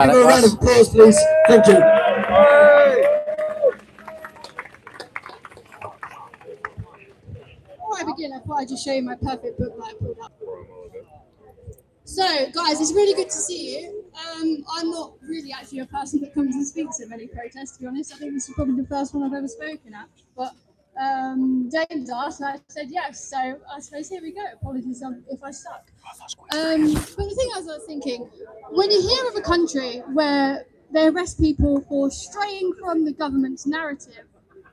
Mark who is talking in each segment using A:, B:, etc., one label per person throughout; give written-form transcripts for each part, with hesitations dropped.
A: Give a round of applause, please. Thank you.
B: Before I begin, I thought I'd just show you my perfect book that I pulled up. So, guys, it's really good to see you. I'm not really actually a person that comes and speaks at many protests, to be honest. I think this is probably the first one I've ever spoken at. But James asked, and I said yes. So I suppose here we go. Apologies if I suck. But the thing I was thinking, when you hear of a country where they arrest people for straying from the government's narrative,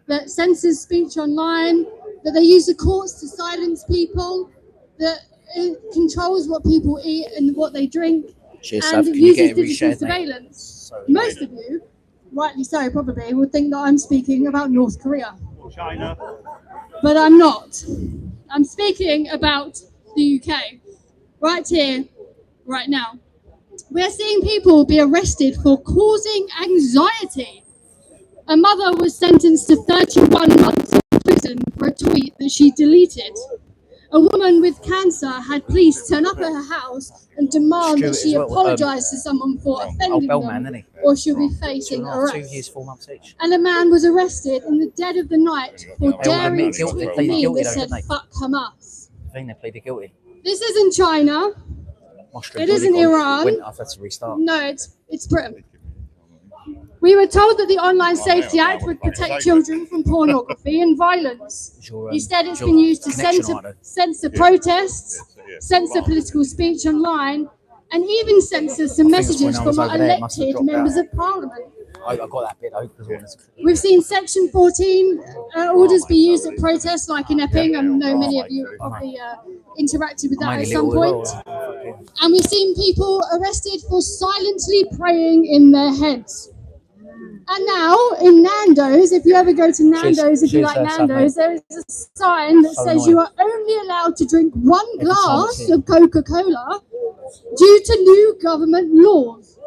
B: that censors speech online, that they use the courts to silence people, that it controls what people eat and what they drink, and uses digital surveillance. Most of you, rightly so probably, would think that I'm speaking about North Korea.
C: China.
B: But I'm not. I'm speaking about the UK. Right here, right now. We're seeing people be arrested for causing anxiety. A mother was sentenced to 31 months in prison for a tweet that she deleted. A woman with cancer had police turn up at her house and demand that she apologise to someone for offending them, or she'll be facing arrest.
D: 2 years, 4 months each.
B: And a man was arrested in the dead of the night for daring to tweet a meme that said "fuck Hamas."
D: I think they pleaded guilty.
B: This isn't China. It isn't Iran.
D: I've had to restart.
B: No, it's Britain. We were told that the Online Safety Act would protect children from pornography and violence. Instead, it's been used to censor protests, censor political speech online, and even censor some messages from our elected members of parliament.
D: I got that bit open.
B: We've seen Section 14 orders be used at protests like in Epping. I know many of you probably interacted with that at some point. And we've seen people arrested for silently praying in their heads. And now in Nando's, if you ever go to Nando's, if you like Nando's, there is a sign that says you are only allowed to drink 1 glass of Coca-Cola due to new government laws.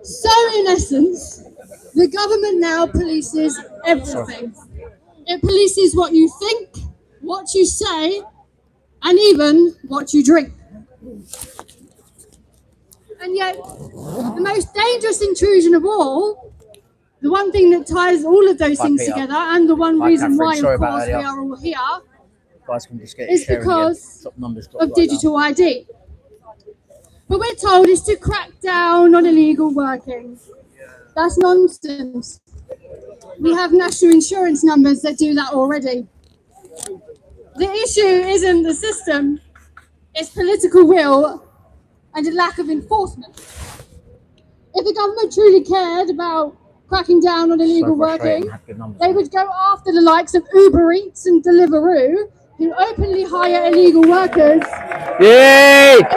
B: So in essence, the government now polices everything. It polices what you think, what you say, and even what you drink. And yet, the most dangerous intrusion of all, the one thing that ties all of those things together, and the one reason why, of course, we are all here, is because of digital ID. But we're told is to crack down on illegal working. That's nonsense. We have national insurance numbers that do that already. The issue isn't the system, it's political will and a lack of enforcement. If the government truly cared about cracking down on illegal working, they would go after the likes of Uber Eats and Deliveroo, who openly hire illegal workers,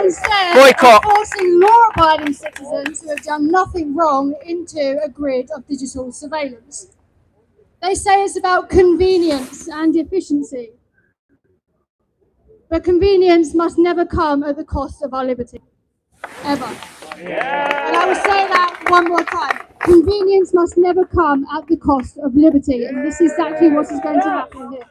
B: instead of forcing law-abiding citizens who have done nothing wrong into a grid of digital surveillance. They say it's about convenience and efficiency. But convenience must never come at the cost of our liberty. Ever. And I will say that one more time. Convenience must never come at the cost of liberty. And this is exactly what is going to happen here.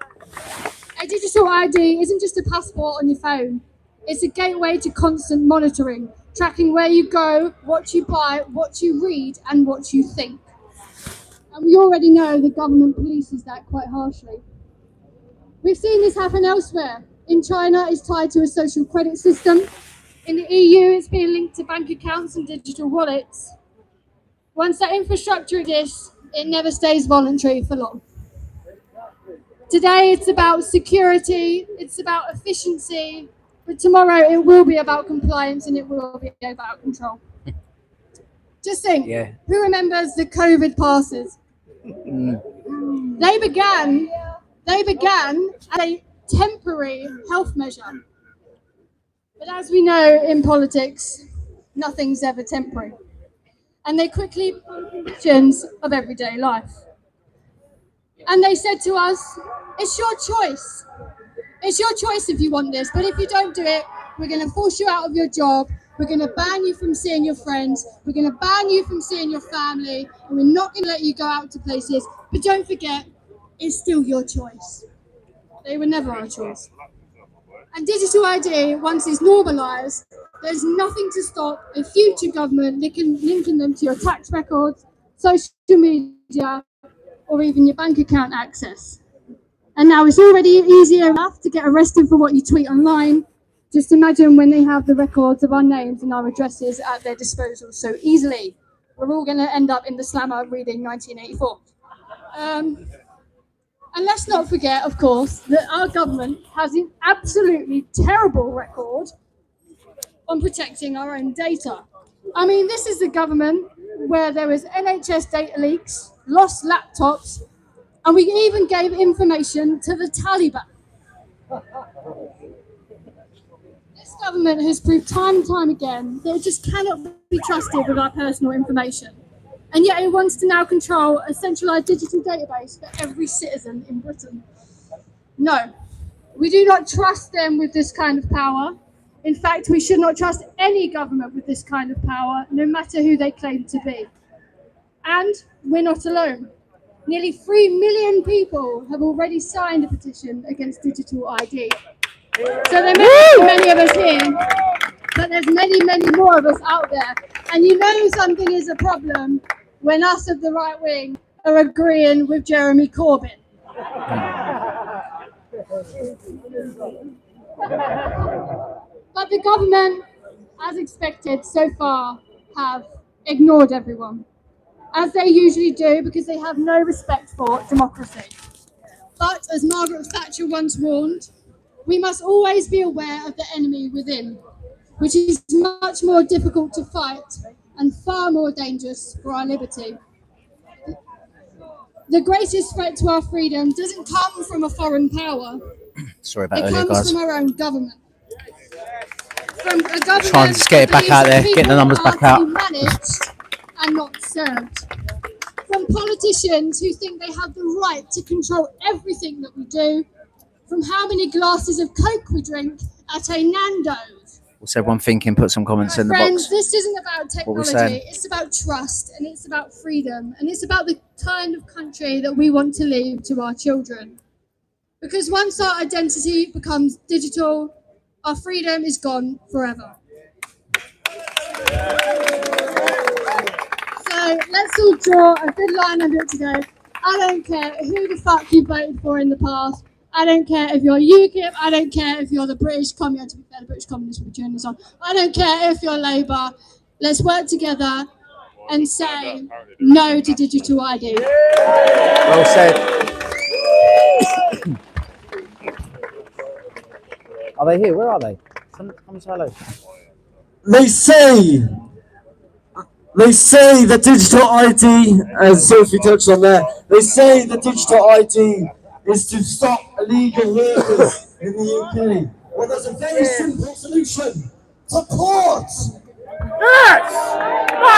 B: A digital ID isn't just a passport on your phone. It's a gateway to constant monitoring, tracking where you go, what you buy, what you read, and what you think. And we already know the government polices that quite harshly. We've seen this happen elsewhere. In China, it's tied to a social credit system. In the EU, it's being linked to bank accounts and digital wallets. Once that infrastructure exists, it never stays voluntary for long. Today, it's about security, it's about efficiency, but tomorrow it will be about compliance and it will be about control. Just think, who remembers the COVID passes? They began as a temporary health measure. But as we know in politics, nothing's ever temporary. And they quickly become conditions of everyday life. And they said to us, it's your choice. It's your choice if you want this, but if you don't do it, we're going to force you out of your job, we're going to ban you from seeing your friends, we're going to ban you from seeing your family, and we're not going to let you go out to places. But don't forget, it's still your choice. They were never our choice. And digital ID, once it's normalised, There's nothing to stop a future government linking them to your tax records, social media, or even your bank account access. And now it's already easier enough to get arrested for what you tweet online. Just imagine when they have the records of our names and our addresses at their disposal so easily. We're all going to end up in the slammer reading 1984. And let's not forget, of course, that our government has an absolutely terrible record on protecting our own data. I mean, this is the government where there was NHS data leaks, lost laptops, and we even gave information to the Taliban. This government has proved time and time again that it just cannot be trusted with our personal information. And yet it wants to now control a centralised digital database for every citizen in Britain. No, we do not trust them with this kind of power. In fact, we should not trust any government with this kind of power, no matter who they claim to be. And we're not alone. Nearly 3 million people have already signed a petition against digital ID. So there may be many of us here, but there's many, many more of us out there. And you know something is a problem when us of the right wing are agreeing with Jeremy Corbyn. But the government, as expected so far, have ignored everyone, as they usually do because they have no respect for democracy. But as Margaret Thatcher once warned, we must always be aware of the enemy within, which is much more difficult to fight and far more dangerous for our liberty. The greatest threat to our freedom doesn't come from a foreign power.
D: Sorry about
B: It
D: earlier,
B: comes
D: guys.
B: from our own government. From a government
D: Trying to get it back out there, getting the numbers back out.
B: to be managed and not served. From politicians who think they have the right to control everything that we do. From how many glasses of Coke we drink at a Nando's.
D: What's everyone thinking? Put some comments in the
B: Friends,
D: box.
B: this isn't about
D: What we're
B: technology,
D: saying.
B: it's about trust and it's about freedom and it's about the kind of country that we want to leave to our children. Because once our identity becomes digital, our freedom is gone forever. So let's all draw a good line under it today. I don't care who the fuck you voted for in the past. I don't care if you're UKIP. I don't care if you're the British Communist. To be fair, the British Communists will be cheering this on. I don't care if you're Labour. Let's work together and say no to digital ID.
D: Well said. Are they here? Where are they? Come say hello.
A: They say that digital ID, as Sophie touched on there, they say that digital ID is to stop illegal workers in the UK. Well, there's a very simple solution. Support!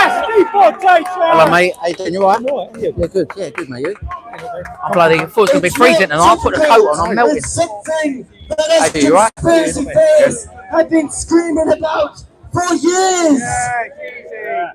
D: Hello, mate. How you doing? You alright? Yeah, good. Yeah, good, mate. You? I'm bloody. I thought it was gonna be freezing, and I put the coat on. I'm melting.
A: It's something that
D: Hey, you alright?
A: conspiracy theorists have been screaming about for years.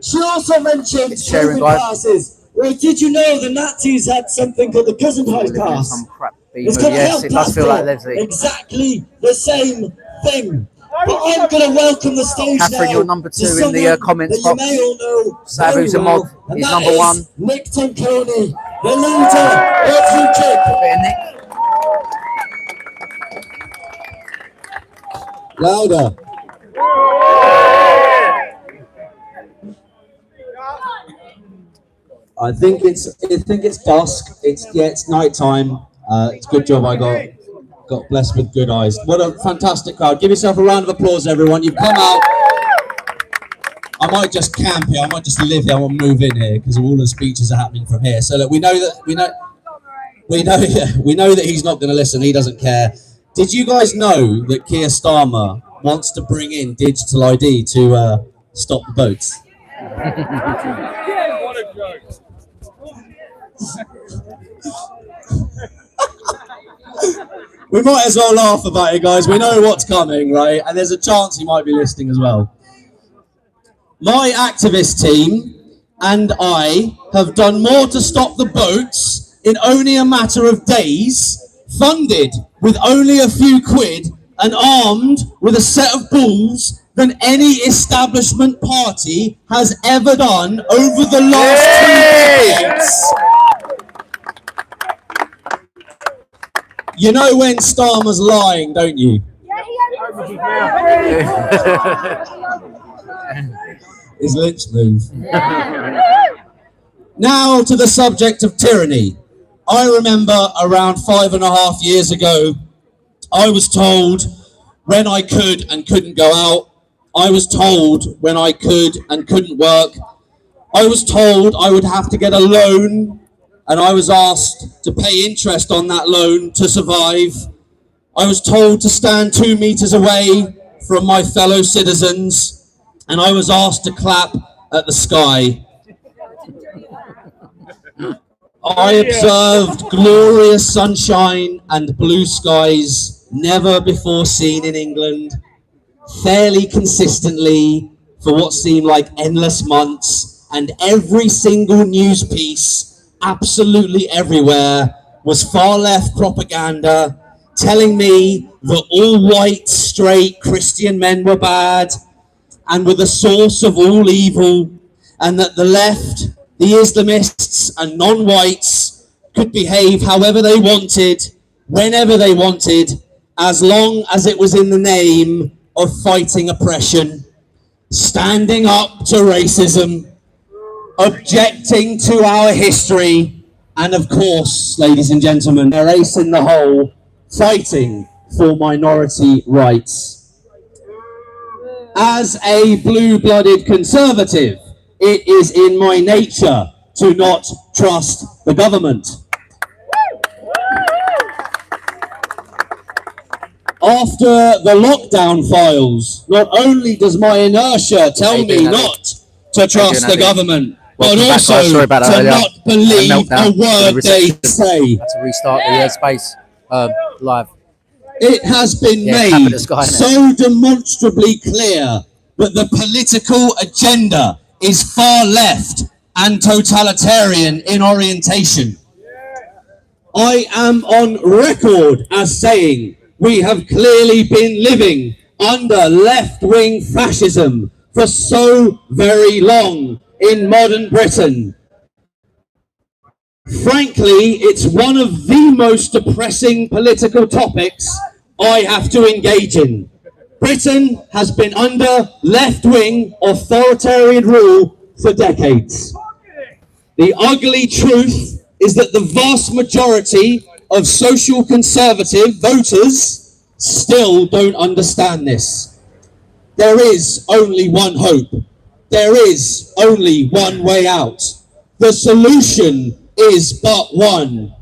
A: She also mentioned
D: Sharing,
A: COVID
D: guys.
A: passes. Well, did you know the Nazis had something called the cousin house pass?
D: Some crap
A: It's
D: B-movie.
A: called a
D: Yes,
A: health
D: it does feel like
A: passport.
D: Leslie.
A: Exactly the same thing. But I'm going to welcome the stage
D: Catherine,
A: now.
D: you're number
A: to
D: 2 in the
A: someone
D: comments
A: that you
D: box.
A: may all know
D: Sav,
A: very
D: who's a
A: well,
D: mod,
A: and
D: he's
A: that
D: number
A: is
D: 1.
A: Nick Tanconi, the leader of UKIP.
D: Bit of Nick.
A: Louder.
C: I think it's dusk. It's night time. It's a good job I got blessed with good eyes. What a fantastic crowd! Give yourself a round of applause, everyone. You've come out. I might just camp here. I might just live here. I won't move in here because all the speeches are happening from here. So look, we know that he's not going to listen. He doesn't care. Did you guys know that Keir Starmer wants to bring in digital ID to stop the boats? We might as well laugh about it, guys. We know what's coming, right? And there's a chance he might be listening as well. My activist team and I have done more to stop the boats in only a matter of days, funded with only a few quid and armed with a set of balls than any establishment party has ever done over the last 2 decades. You know when Starmer's lying, don't you? His lips move. Now to the subject of tyranny. I remember around 5.5 years ago, I was told when I could and couldn't go out. I was told when I could and couldn't work. I was told I would have to get a loan, and I was asked to pay interest on that loan to survive. I was told to stand 2 meters away from my fellow citizens, and I was asked to clap at the sky. I observed glorious sunshine and blue skies never before seen in England, fairly consistently for what seemed like endless months, and every single news piece, absolutely everywhere, was far left propaganda telling me that all white, straight Christian men were bad and were the source of all evil, and that the left, the Islamists and non-whites could behave however they wanted, whenever they wanted, as long as it was in the name of fighting oppression, standing up to racism, objecting to our history, and of course, ladies and gentlemen, their ace in the hole, fighting for minority rights. As a blue-blooded conservative, it is in my nature to not trust the government. After the lockdown files, not only does my inertia tell me not to trust the government, but also to not believe a word they say.
D: To restart the space live.
C: It has been made so demonstrably clear that the political agenda is far left and totalitarian in orientation. I am on record as saying we have clearly been living under left-wing fascism for so very long in modern Britain. Frankly, it's one of the most depressing political topics I have to engage in. Britain has been under left-wing authoritarian rule for decades. The ugly truth is that the vast majority of social conservative voters still don't understand this. There is only one hope. There is only one way out. The solution is but one.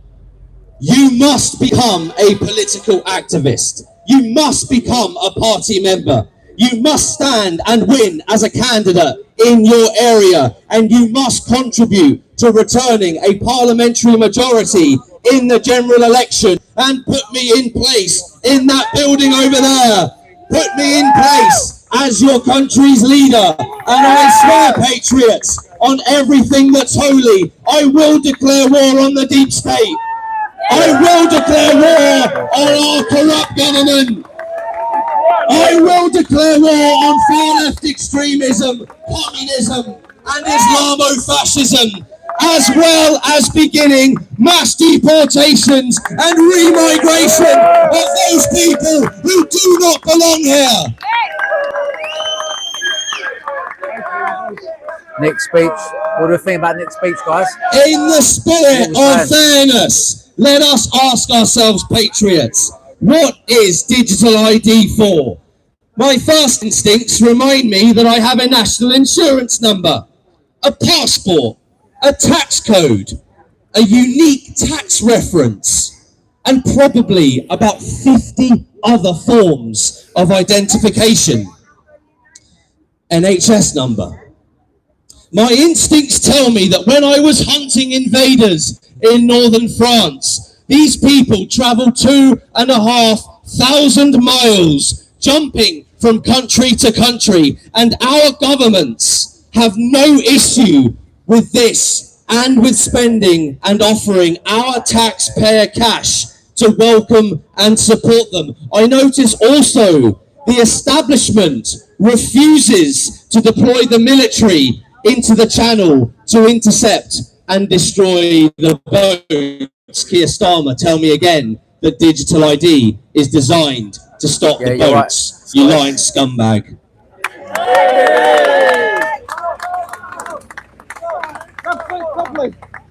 C: You must become a political activist. You must become a party member. You must stand and win as a candidate in your area, and you must contribute to returning a parliamentary majority in the general election, and put me in place in that building over there. Put me in place as your country's leader, and I swear, patriots, on everything that's holy, I will declare war on the deep state. I will declare war on our corrupt government. I will declare war on far left extremism, communism, and Islamofascism, as well as beginning mass deportations and remigration of those people who do not belong here.
D: Nick's speech. What do you think about Nick's speech, guys?
C: In the spirit of fairness, let us ask ourselves, patriots, what is digital ID for? My first instincts remind me that I have a national insurance number, a passport, a tax code, a unique tax reference, and probably about 50 other forms of identification. NHS number. My instincts tell me that when I was hunting invaders in northern France, these people traveled 2,500 miles, jumping from country to country, and our governments have no issue with this and with spending and offering our taxpayer cash to welcome and support them. I notice also the establishment refuses to deploy the military into the channel to intercept and destroy the boats. Keir Starmer, tell me again that digital ID is designed to stop the boats, you lying scumbag.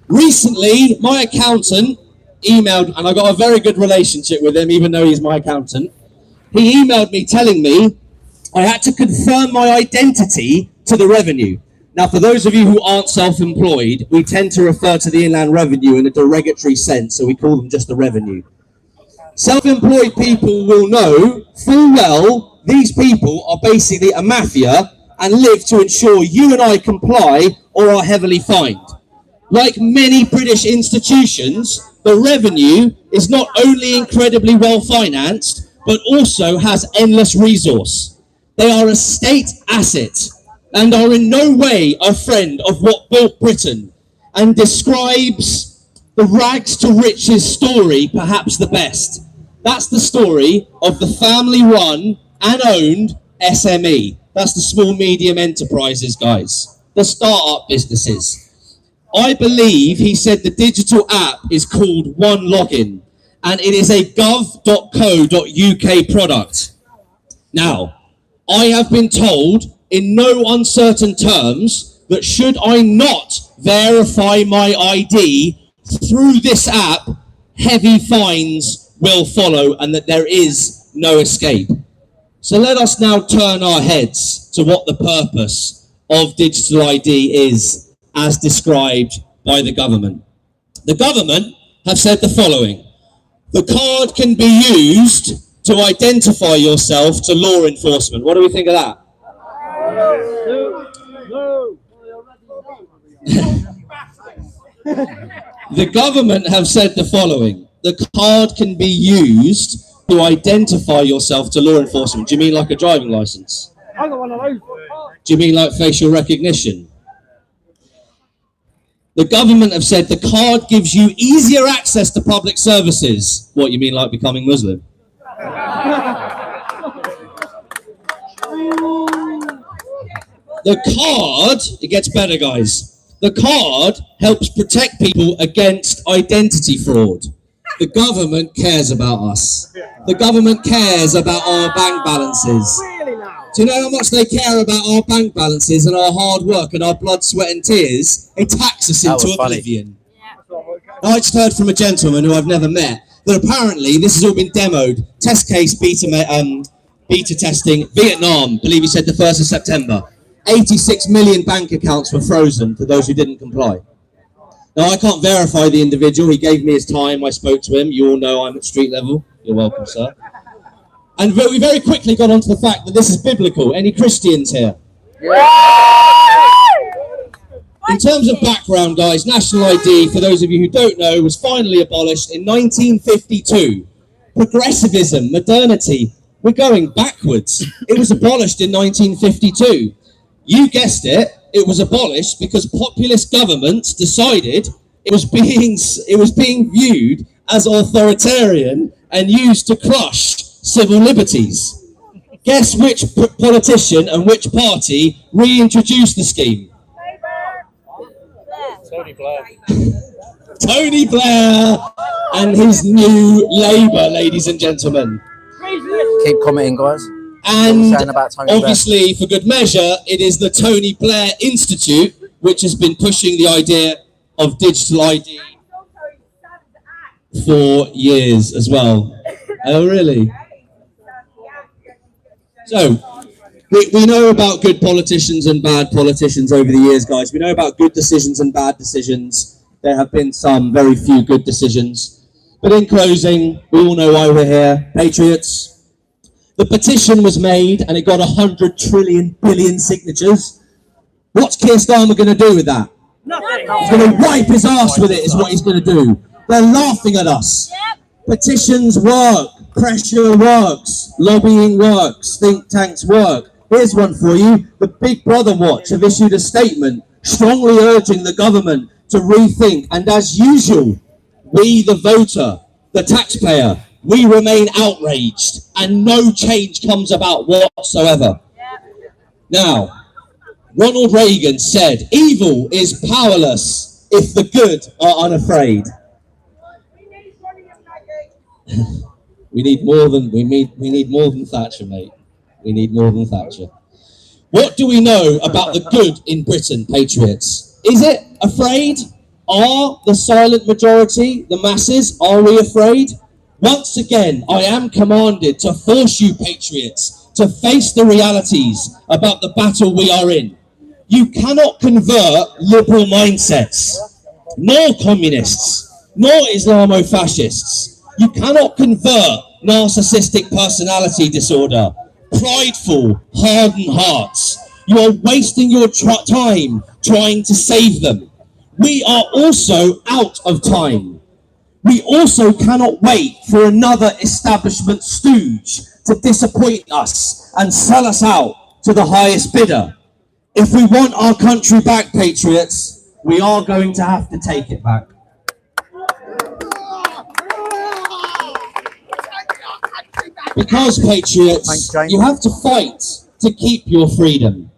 C: Recently, my accountant emailed, and I got a very good relationship with him, even though he's my accountant. He emailed me telling me I had to confirm my identity to the revenue. Now, for those of you who aren't self-employed, we tend to refer to the Inland Revenue in a derogatory sense, so we call them just the revenue. Self-employed people will know full well these people are basically a mafia and live to ensure you and I comply or are heavily fined. Like many British institutions, the revenue is not only incredibly well financed, but also has endless resource. They are a state asset and are in no way a friend of what built Britain, and describes the rags to riches story perhaps the best. That's the story of the family-run and owned SME. That's the small medium enterprises, guys, the start-up businesses. I believe he said the digital app is called One Login, and it is a gov.co.uk product. Now, I have been told in no uncertain terms that should I not verify my ID through this app, heavy fines will follow and that there is no escape. So let us now turn our heads to what the purpose of digital ID is as described by the government. The government have said the following: the card can be used to identify yourself to law enforcement. What do we think of that? The government have said the following: the card can be used to identify yourself to law enforcement. Do you mean like a driving license?
E: I got one of those.
C: Do you mean like facial recognition? The government have said the card gives you easier access to public services. What, you mean like becoming Muslim? The card, it gets better, guys. The card helps protect people against identity fraud. The government cares about us. The government cares about our bank balances. Do you know how much they care about our bank balances and our hard work and our blood, sweat and tears? They tax us into oblivion. I just heard from a gentleman who I've never met that apparently this has all been demoed. Test case beta testing, Vietnam, believe he said the 1st of September. 86 million bank accounts were frozen for those who didn't comply. Now, I can't verify the individual. He gave me his time. I spoke to him. You all know I'm at street level. You're welcome, sir. And we very quickly got onto the fact that this is biblical. Any Christians here? In terms of background, guys, national ID, for those of you who don't know, was finally abolished in 1952. Progressivism, modernity, we're going backwards. It was abolished in 1952. You guessed it, it was abolished because populist governments decided it was being viewed as authoritarian and used to crush civil liberties. Guess which politician and which party reintroduced the scheme?
E: Tony Blair.
C: Tony Blair and his new Labour, ladies and gentlemen.
D: Keep commenting, guys.
C: And obviously, for good measure, it is the Tony Blair Institute which has been pushing the idea of digital ID for years as well. Oh, really? So, we know about good politicians and bad politicians over the years, guys. We know about good decisions and bad decisions. There have been some very few good decisions. But in closing, we all know why we're here. Patriots. The petition was made and it got 100 trillion billion signatures. What's Keir Starmer going to do with that?
E: Nothing.
C: He's going to wipe his arse with it, is what he's going to do. They're laughing at us. Petitions work. Pressure works. Lobbying works. Think tanks work. Here's one for you. The Big Brother Watch have issued a statement strongly urging the government to rethink. And as usual, we, the voter, the taxpayer, we remain outraged and no change comes about whatsoever. Now, Ronald Reagan said, "Evil is powerless if the good are unafraid." we need more than Thatcher, mate. We need more than Thatcher. What do we know about the good in Britain, patriots? Is it afraid? Are the silent majority, the masses, are we afraid? Once again, I am commanded to force you, patriots, to face the realities about the battle we are in. You cannot convert liberal mindsets, nor communists, nor Islamo-fascists. You cannot convert narcissistic personality disorder, prideful, hardened hearts. You are wasting your time trying to save them. We are also out of time. We also cannot wait for another establishment stooge to disappoint us and sell us out to the highest bidder. If we want our country back, patriots, we are going to have to take it back. Because, patriots, you have to fight to keep your freedom.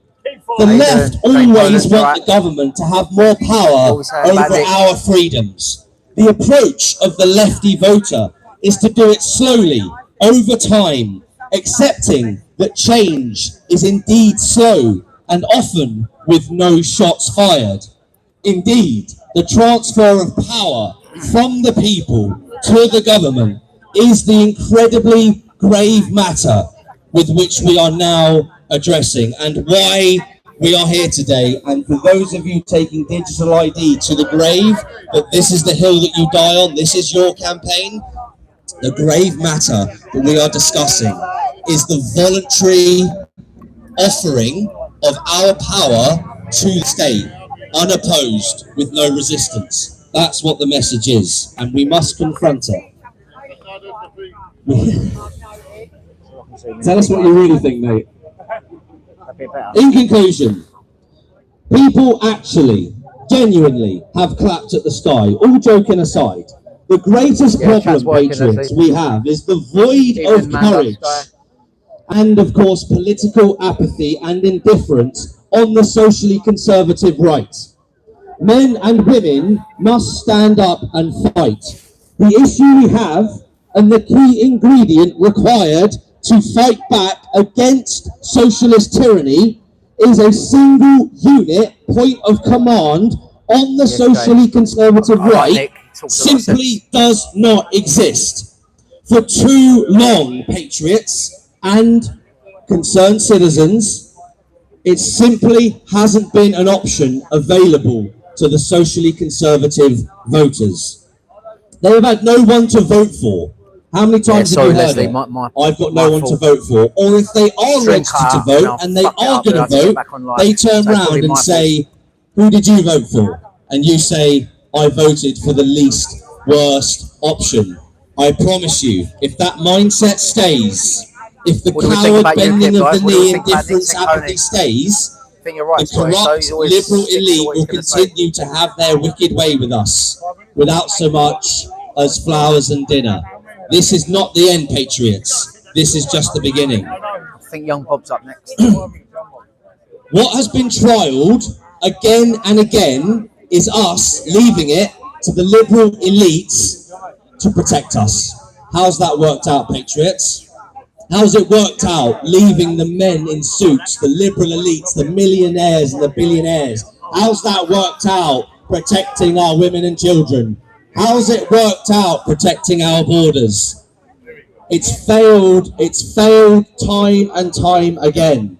C: The left always want the government to have more power over our freedoms. The approach of the lefty voter is to do it slowly, over time, accepting that change is indeed slow and often with no shots fired. Indeed, the transfer of power from the people to the government is the incredibly grave matter with which we are now addressing, and why we are here today. And for those of you taking digital ID to the grave, that this is the hill that you die on, this is your campaign, the grave matter that we are discussing is the voluntary offering of our power to the state, unopposed, with no resistance. That's what the message is, and we must confront it. Tell us what you really think, mate. In conclusion, people actually, genuinely, have clapped at the sky, all joking aside. The greatest problem, patriots, we have is the void of courage and, of course, political apathy and indifference on the socially conservative right. Men and women must stand up and fight. The issue we have, and the key ingredient required to fight back against socialist tyranny, is a single unit point of command on the socially conservative right, simply does not exist. For too long, patriots and concerned citizens, it simply hasn't been an option available to the socially conservative voters. They have had no one to vote for. How many times have you heard it? I've got no one to vote for. Or if they are registered to vote and they are going to vote, they turn around and say, "Who did you vote for?" And you say, "I voted for the least worst option." I promise you, if that mindset stays, if the coward bending of the knee, indifference, apathy stays, the corrupt liberal elite will continue to have their wicked way with us, without so much as flowers and dinner. This is not the end, patriots. This is just the beginning.
D: I think young Bob's up next.
C: What has been trialled again and again is us leaving it to the liberal elites to protect us. How's that worked out, patriots? How's it worked out leaving the men in suits, the liberal elites, the millionaires and the billionaires? How's that worked out protecting our women and children? How's it worked out protecting our borders? It's failed time and time again.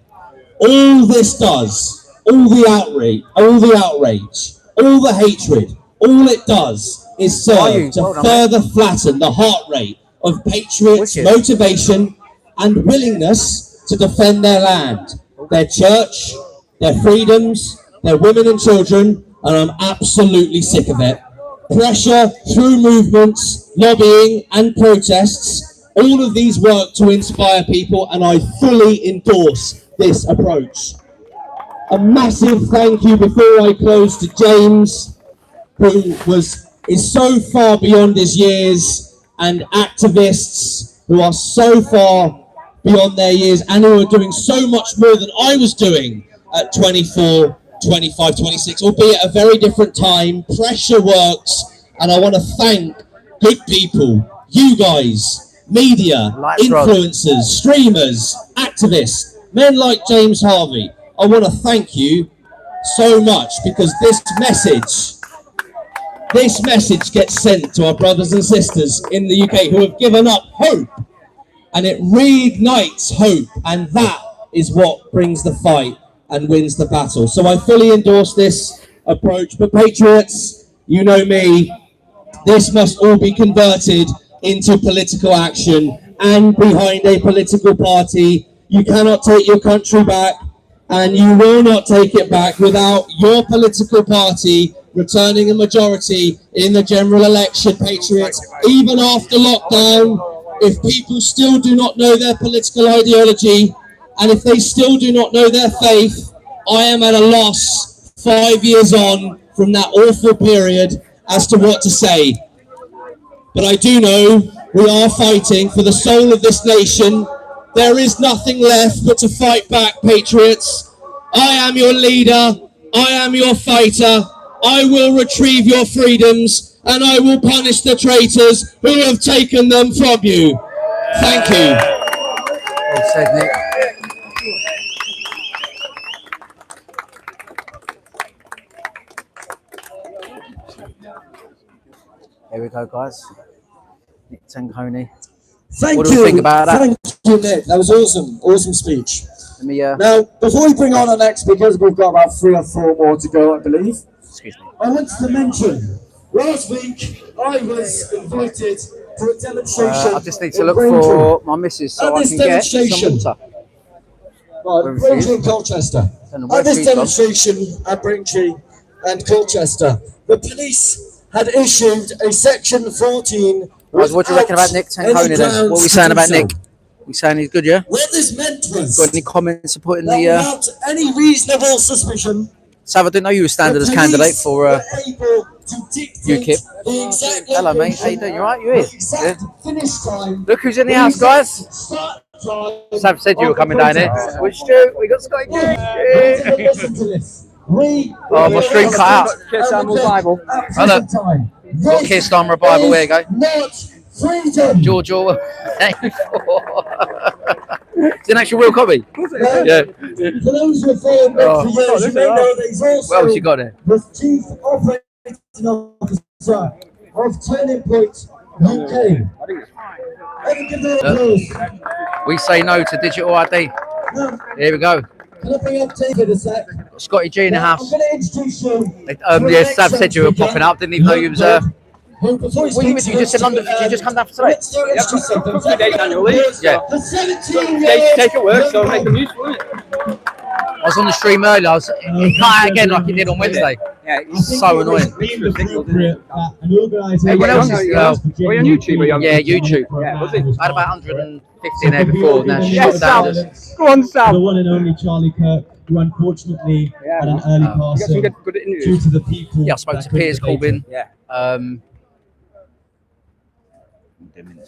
C: All this does, all the outrage, all the hatred, all it does is serve to further flatten the heart rate of patriots' motivation and willingness to defend their land, their church, their freedoms, their women and children, and I'm absolutely sick of it. Pressure through movements, lobbying and protests, all of these work to inspire people, and I fully endorse this approach. A massive thank you before I close to James, who is so far beyond his years, and activists who are so far beyond their years and who are doing so much more than I was doing at 24, 25, 26, albeit a very different time. Pressure works, and I want to thank good people, you guys, media, influencers, streamers, activists, men like James Harvey. I want to thank you so much, because this message gets sent to our brothers and sisters in the UK who have given up hope, and it reignites hope, and that is what brings the fight and wins the battle. So I fully endorse this approach, but patriots, you know me, this must all be converted into political action and behind a political party. You cannot take your country back, and you will not take it back without your political party returning a majority in the general election, patriots. Even after lockdown, if people still do not know their political ideology, and if they still do not know their faith, I am at a loss 5 years on from that awful period as to what to say. But I do know we are fighting for the soul of this nation. There is nothing left but to fight back, patriots. I am your leader. I am your fighter. I will retrieve your freedoms, and I will punish the traitors who have taken them from you. Thank you.
D: Well said, Nick. There we go, guys. Nick Tanconi.
A: Thank
D: What do
A: you.
D: we think about that?
A: Thank you, Nick. That was awesome. Awesome speech.
D: Let me,
A: Now, before we bring on our next speakers, we've got about 3 or 4 more to go, I believe.
D: excuse me.
A: I wanted to mention, last week I was invited to a demonstration.
D: I just need to look for my missus so I can get some water.
A: Braintree and Colchester. At this demonstration at Braintree and Colchester, the police had issued a section 14.
D: Guys, what do you reckon about Nick Tanconi then? What are we saying about Nick? We saying he's good, yeah?
A: What this meant was,
D: got any comments supporting
A: that
D: the
A: without any reasonable suspicion,
D: Sav, I didn't know you were standing as candidate for UKIP. Hello, mate. How you doing? You alright? You here? Yeah. Look who's in the house, guys. Sav said you were coming down here. Which Stu? We got Scotty Q. Oh, my stream cut out.
E: Keir Starmer Bible.
D: Oh, look. Got Keir Starmer Bible. There you go. George Orwell. It's an actual real copy. Yeah.
A: For those who have followed Nick for years, you may know that he's also
D: What else you got there?
A: the Chief Operating Officer of Turning Point UK. Everyone give them applause.
D: We say no to digital ID.
A: Now,
D: Here we go.
A: can I bring up David a sec?
D: Scotty G in the house.
A: I'm going to introduce you.
D: Yeah, Sav said you were popping up. Didn't even know you was. What you missed? You just said London. Did you just come down for today? Yeah.
A: For 17 years.
E: Take it work, so make them useful.
D: I was on the stream earlier. It cut out again like it did on Wednesday.
E: Yeah,
D: It's so annoying.
E: Everyone else is are you on YouTube? Or
D: Yeah, YouTube.
E: Yeah, was it?
D: I had about 150 in there before. Now shut down.
E: Go on,
A: The
E: Sam.
A: one and only Charlie Kirk, who unfortunately had an early
E: You got some
A: passing
E: good interviews.
A: due to the people.
D: Yeah, I spoke
A: that
D: to
A: couldn't
D: Piers
A: make it.
D: Corbyn.
E: Yeah.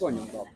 E: Go on, young Bob.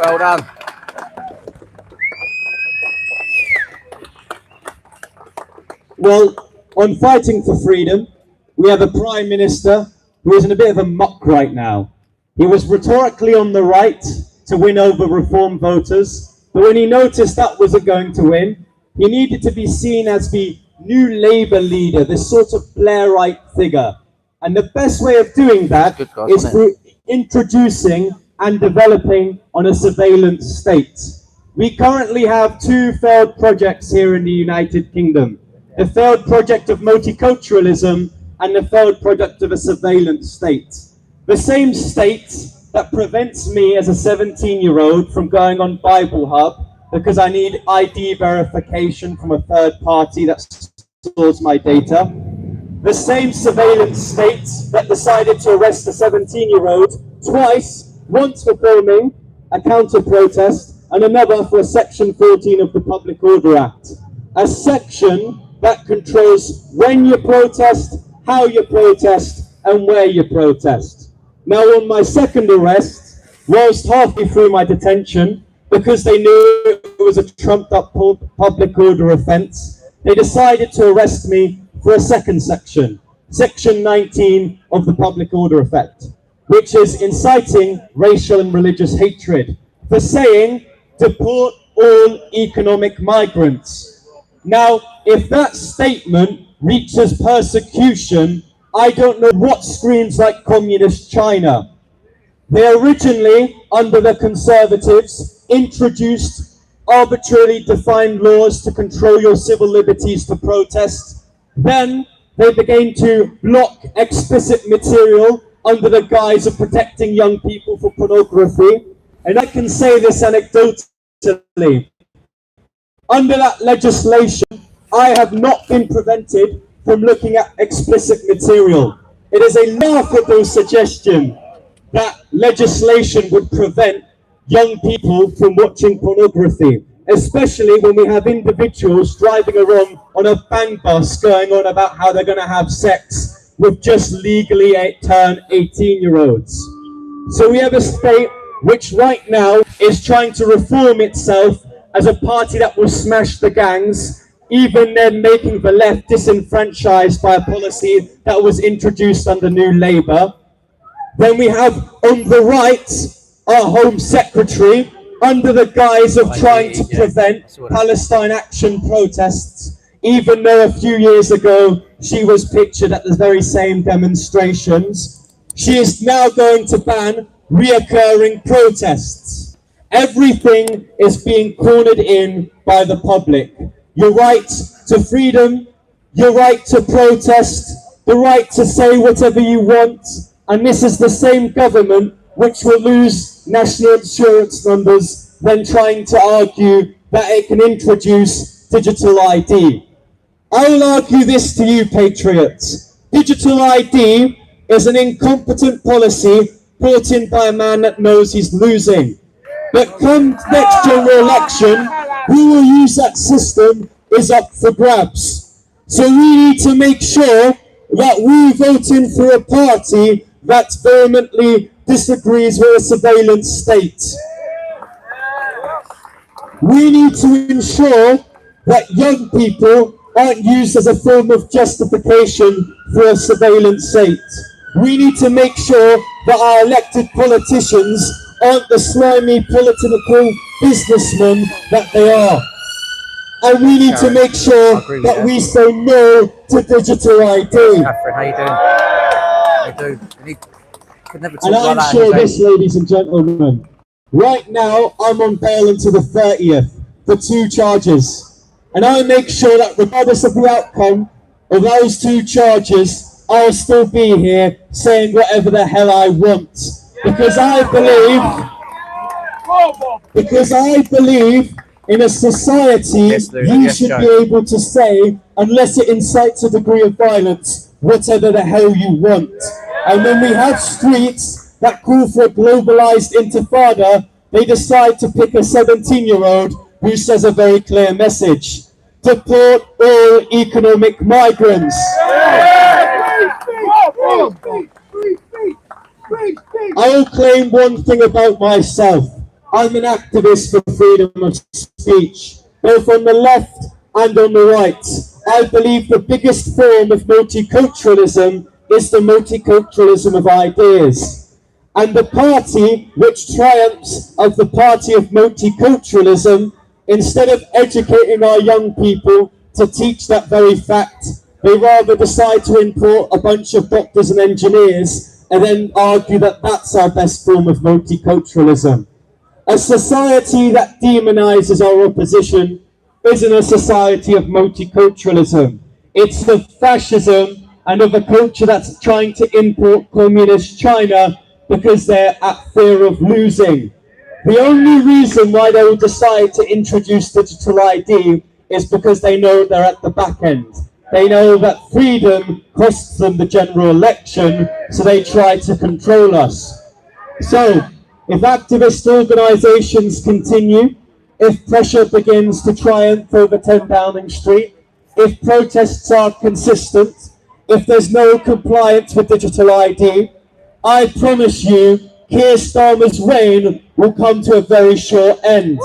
D: Well done.
C: Well, on fighting for freedom, we have a Prime Minister who is in a bit of a muck right now. He was rhetorically on the right to win over reform voters, but when he noticed that wasn't going to win, he needed to be seen as the new Labour leader, this sort of Blairite figure. And the best way of doing that is through introducing and developing on a surveillance state. We currently have two failed projects here in the United Kingdom. The failed project of multiculturalism and the failed project of a surveillance state. The same state that prevents me as a 17-year-old from going on Bible Hub because I need ID verification from a third party that stores my data. The same surveillance state that decided to arrest a 17-year-old twice, once for filming a counter-protest and another for Section 14 of the Public Order Act. A section that controls when you protest, how you protest, and where you protest. Now, on my second arrest, whilst halfway through my detention, because they knew it was a trumped-up public order offence, they decided to arrest me for a second section, Section 19 of the Public Order Act, which is inciting racial and religious hatred, for saying, deport all economic migrants. Now, if that statement reaches persecution, I don't know what screams like communist China. They originally, under the Conservatives, introduced arbitrarily defined laws to control your civil liberties to protest. Then they began to block explicit material under the guise of protecting young people for pornography. And I can say this anecdotally. Under that legislation, I have not been prevented from looking at explicit material. It is a laughable suggestion that legislation would prevent young people from watching pornography, especially when we have individuals driving around on a bang bus going on about how they're going to have sex with just legally turned 18-year-olds. So we have a state which right now is trying to reform itself as a party that will smash the gangs, even then making the left disenfranchised by a policy that was introduced under New Labour. Then we have on the right our Home Secretary under the guise of trying to prevent Palestine Action protests, even though a few years ago she was pictured at the very same demonstrations. She is now going to ban reoccurring protests. Everything is being cornered in by the public. Your right to freedom, your right to protest, the right to say whatever you want, and this is the same government which will lose national insurance numbers when trying to argue that it can introduce digital ID. I will argue this to you, patriots. Digital ID is an incompetent policy brought in by a man that knows he's losing. But come next general election, who will use that system is up for grabs. So we need to make sure that we vote in for a party that vehemently disagrees with a surveillance state. We need to ensure that young people aren't used as a form of justification for a surveillance state. We need to make sure that our elected politicians aren't the slimy political businessmen that they are. And we need to make sure that we say no to digital ID.
D: Catherine, how you doing? You could never talk
C: And
D: like
C: I'm sure this, ladies and gentlemen, right now I'm on bail until the 30th for 2 charges. And I'll make sure that regardless of the outcome of those 2 charges, I'll still be here saying whatever the hell I want. Because I believe in a society, you should be able to say, unless it incites a degree of violence, whatever the hell you want. And when we have streets that call for a globalized intifada, they decide to pick a 17-year-old who says a very clear message: deport all economic migrants. I will claim one thing about myself.
A: I'm an activist for freedom of speech, both on the left and on the right. I believe the biggest form of multiculturalism is the multiculturalism of ideas. And the party which triumphs of the party of multiculturalism, instead of educating our young people to teach that very fact, they rather decide to import a bunch of doctors and engineers and then argue that that's our best form of multiculturalism. A society that demonizes our opposition isn't a society of multiculturalism. It's of fascism and of a culture that's trying to import communist China because they're at fear of losing. The only reason why they will decide to introduce digital ID is because they know they're at the back end. They know that freedom costs them the general election, so they try to control us. So, if activist organisations continue, if pressure begins to triumph over 10 Downing Street, if protests are consistent, if there's no compliance with digital ID, I promise you, Keir Starmer's reign will come to a very short end.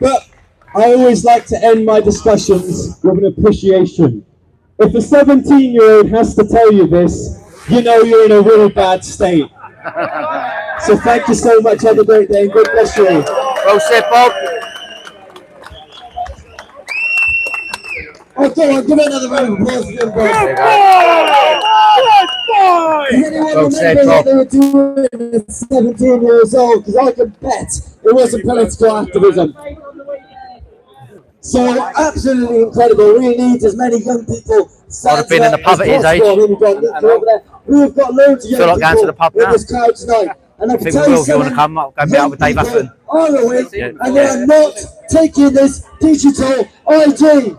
A: But I always like to end my discussions with an appreciation. If a 17-year-old has to tell you this, you know you're in a real bad state. So thank you so much, have a great day, and God bless you all.
D: Well said, Bob.
A: Oh, go on, give me another round of applause for them, guys. Does anyone
D: Well said,
A: remember
D: Bob.
A: what they were doing at 17 years old? Because I can bet it wasn't political activism. So absolutely incredible. We need as many young people.
D: I'd have been in the pub at his age.
A: We've got loads of young
D: Feel like going to the
A: people
D: pub
A: in
D: now.
A: this crowd tonight. And I
D: I
A: can
D: think
A: tell
D: we
A: you
D: will if you want to
A: something,
D: come. I'll go meet up with Dave
A: young
D: Atherton.
A: people are awake,
D: Yeah.
A: and they are not taking this digital ID.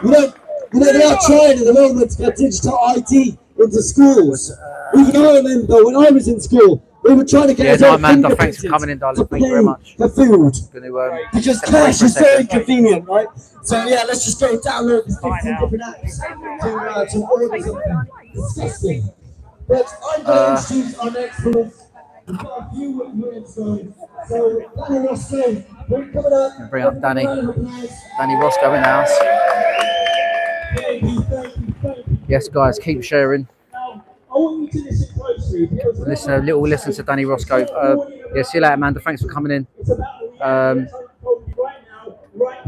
A: You know, they are trying at the moment to get digital ID into schools. Even I remember when I was in school, they were trying to get us
D: no,
A: all
D: Amanda, thanks for
A: fingerprinted
D: coming in, darling.
A: to
D: Thank you very
A: pay
D: much.
A: for food. Because
D: Step away
A: cash
D: for a
A: is very
D: second.
A: convenient, right? So yeah, let's just go download these 15 different apps to order something. Disgusting. But I'm going to introduce our next group. We've got a few words going. So Danny Roscoe, we're coming up.
D: Bring up Danny.
A: Round of applause.
D: Danny Roscoe in the house.
A: Thank you.
D: Yes, guys, keep sharing.
A: Now, I want you to listen closely because
D: Listen to Danny Roscoe. Yeah, see you later, Amanda. Thanks for coming in.
A: it's about the reality that's unfolding right now, right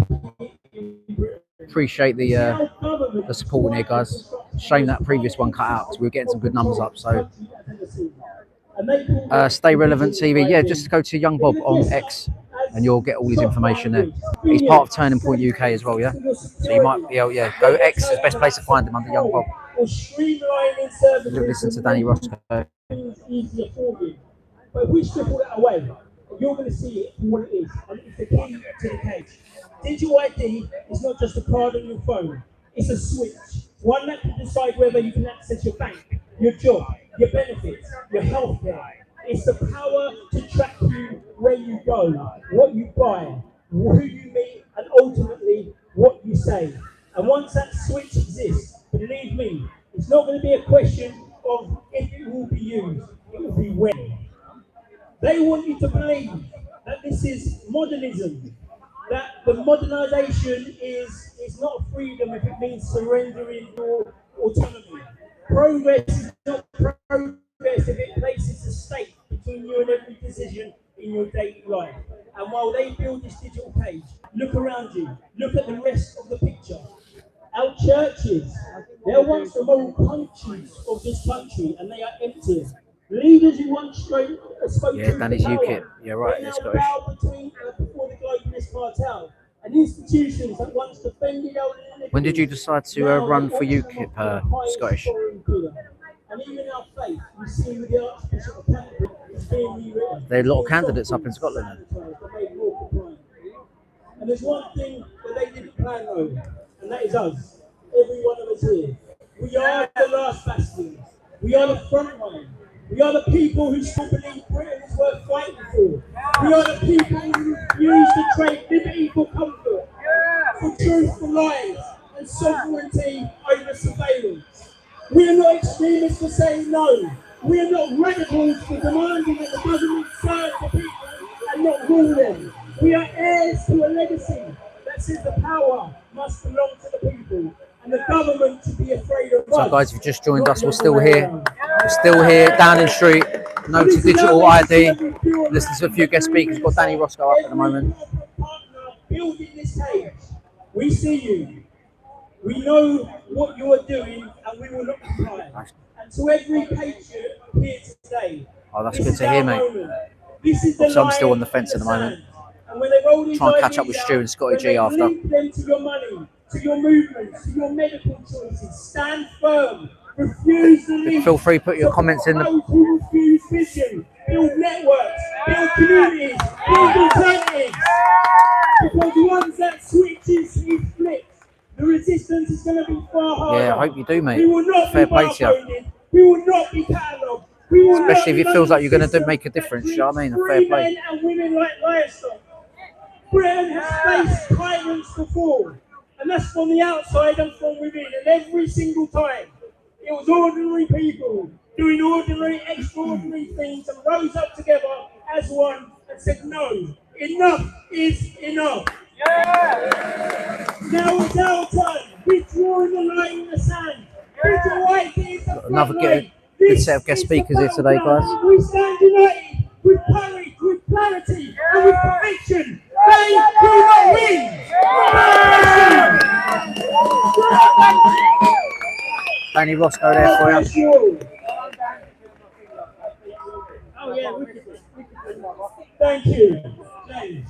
A: here in Britain.
D: Appreciate the support in here, guys. Shame that previous one cut out because we were getting some good numbers up. So stay relevant, TV. Yeah, just go to Young Bob on X, and you'll get all his information there. He's part of Turning Point UK as well, yeah. So you might, yeah, go X is the best place to find him under Young Bob. Listen to Danny Roscoe.
A: Easier for you. But if we strip all that away, you're going to see it for what it is, and it's the key to the cage. Digital ID is not just a card on your phone, it's a switch. One that can decide whether you can access your bank, your job, your benefits, your healthcare. It's the power to track you where you go, what you buy, who you meet, and ultimately what you say. And once that switch exists, believe me, it's not going to be a question of if it will be used, it will be when. They want you to believe that this is modernism, that the modernization is not freedom if it means surrendering your autonomy. Progress is not progress if it places the state between you and every decision in your daily life. And while they build this digital cage, look around you, look at the rest of the picture. Our churches, they're once the moral conscience of this country, and they are empty. Leaders who once spoke
D: Danny's UKIP. Yeah, right,
A: they
D: let's
A: now
D: go.
A: bow before the globalist cartel, and institutions that once defended our liberty.
D: When did you decide to run for UKIP, Scottish?
A: And even our faith, we see with the Archbishop of Canterbury, is being rewritten.
D: There are a lot of candidates up in Scotland.
A: And there's one thing that they didn't plan though, and that is us. Every one of us here. We are the last bastions. We are the front line. We are the people who still believe Britain is worth fighting for. We are the people who refuse to trade liberty for comfort, for truth for lies, and sovereignty over surveillance. We are not extremists for saying no. We are not radicals for demanding that the government serve the people and not rule them. We are heirs to a legacy that says the power must belong to the people and the government to be afraid of us.
D: So guys, if you've just joined us, we're still here. We're still here, Downing Street, no to digital ID. Listen to a few guest speakers. We've got Danny Roscoe up at the moment.
A: Building this cage. We see you. We know what you are doing and we will not comply. And to every patriot here today.
D: Oh, that's good to hear, mate.
A: This is the
D: Obviously, I'm still on the fence at the moment.
A: And when they roll these
D: Try and catch up with Stu and Scotty G after.
A: Link them to your money, to your movements, to your medical choices. Stand firm. Refuse the link.
D: Feel free to put your comments in.
A: Those who refuse vision, build networks, build communities, build alternatives. Because once that switch is flipped, the resistance is going to be far harder.
D: Yeah, I hope you do, mate.
A: We will not
D: Fair
A: be
D: play to you.
A: barcoded. We will not be catalogued. We will
D: Especially
A: not
D: if it feels like you're going to make a difference, you know what I mean? Fair play.
A: Men and women like livestock. Britain has faced tyrants before, and that's from the outside and from within. And every single time, it was ordinary people doing ordinary, extraordinary things and rose up together as one and said, no, enough is enough. Yeah. Now it's our time. We're drawing the line in the sand.
D: Another good set of guest speakers here today, guys.
A: We stand united with courage, with clarity, and with conviction. They will not win.
D: Danny Roscoe there for you.
A: Oh yeah, thank you. James.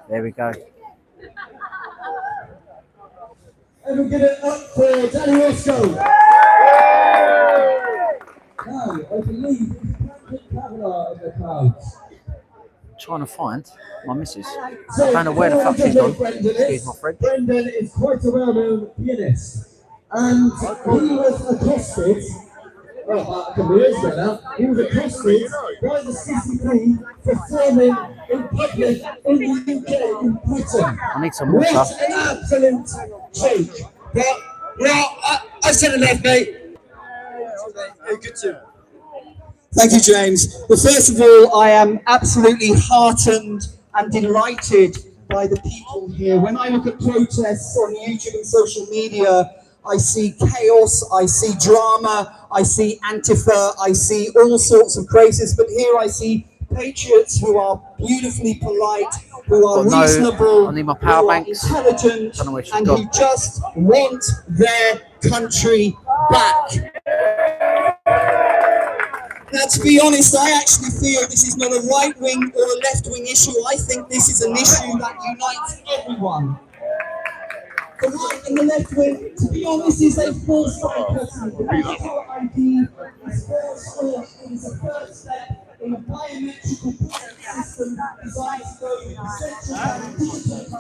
D: There we go.
A: And we'll get it up for Danny Roscoe. Now, I believe it's Kavanaugh in the crowds.
D: Trying to find my missus. I don't know where the fuck she's gone. Excuse my friend.
A: Brendan is quite a well-known pianist. And he was accosted, well, a couple of years ago now, he was accosted by the CCP for filming in public in the UK, in Britain.
D: I need some water.
A: What an absolute joke. Well, I said enough, mate. Good too. Thank you, James. Well, first of all, I am absolutely heartened and delighted by the people here. When I look at protests on YouTube and social media, I see chaos, I see drama, I see Antifa, I see all sorts of crazes, but here I see patriots who are beautifully polite, who are reasonable,
D: I need my power
A: who
D: banks.
A: are intelligent, and who just want their country back. Now, to be honest, I actually feel this is not a right-wing or a left-wing issue. I think this is an issue that unites everyone. The right and the left wing, to be honest, is a false dichotomy. The digital ID is false. It is a first step in a biometrical system designed to go with the central digital.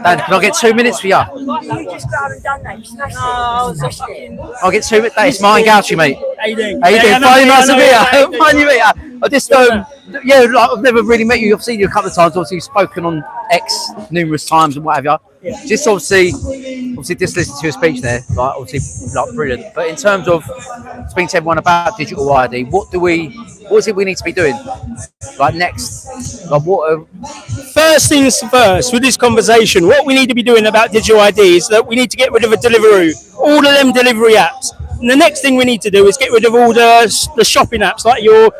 D: Dan, can I get 2 minutes for you?
F: You just haven't done that. You smashed it.
D: I'll get 2 minutes. It's mine, Gauci, mate.
F: How you doing?
D: How you doing? Finally nice to meet you. Finally meet you. I just, yeah, like, I've never really met you. I've seen you a couple of times. Obviously, you've spoken on X numerous times and what have you. Yeah. Just obviously just listen to your speech there. Like, obviously, like, brilliant. But in terms of speaking to everyone about digital ID, what is it we need to be doing? Like next, like what?
G: First things first, with this conversation, what we need to be doing about digital ID is that we need to get rid of a Deliveroo, all of them delivery apps. And the next thing we need to do is get rid of all the shopping apps like your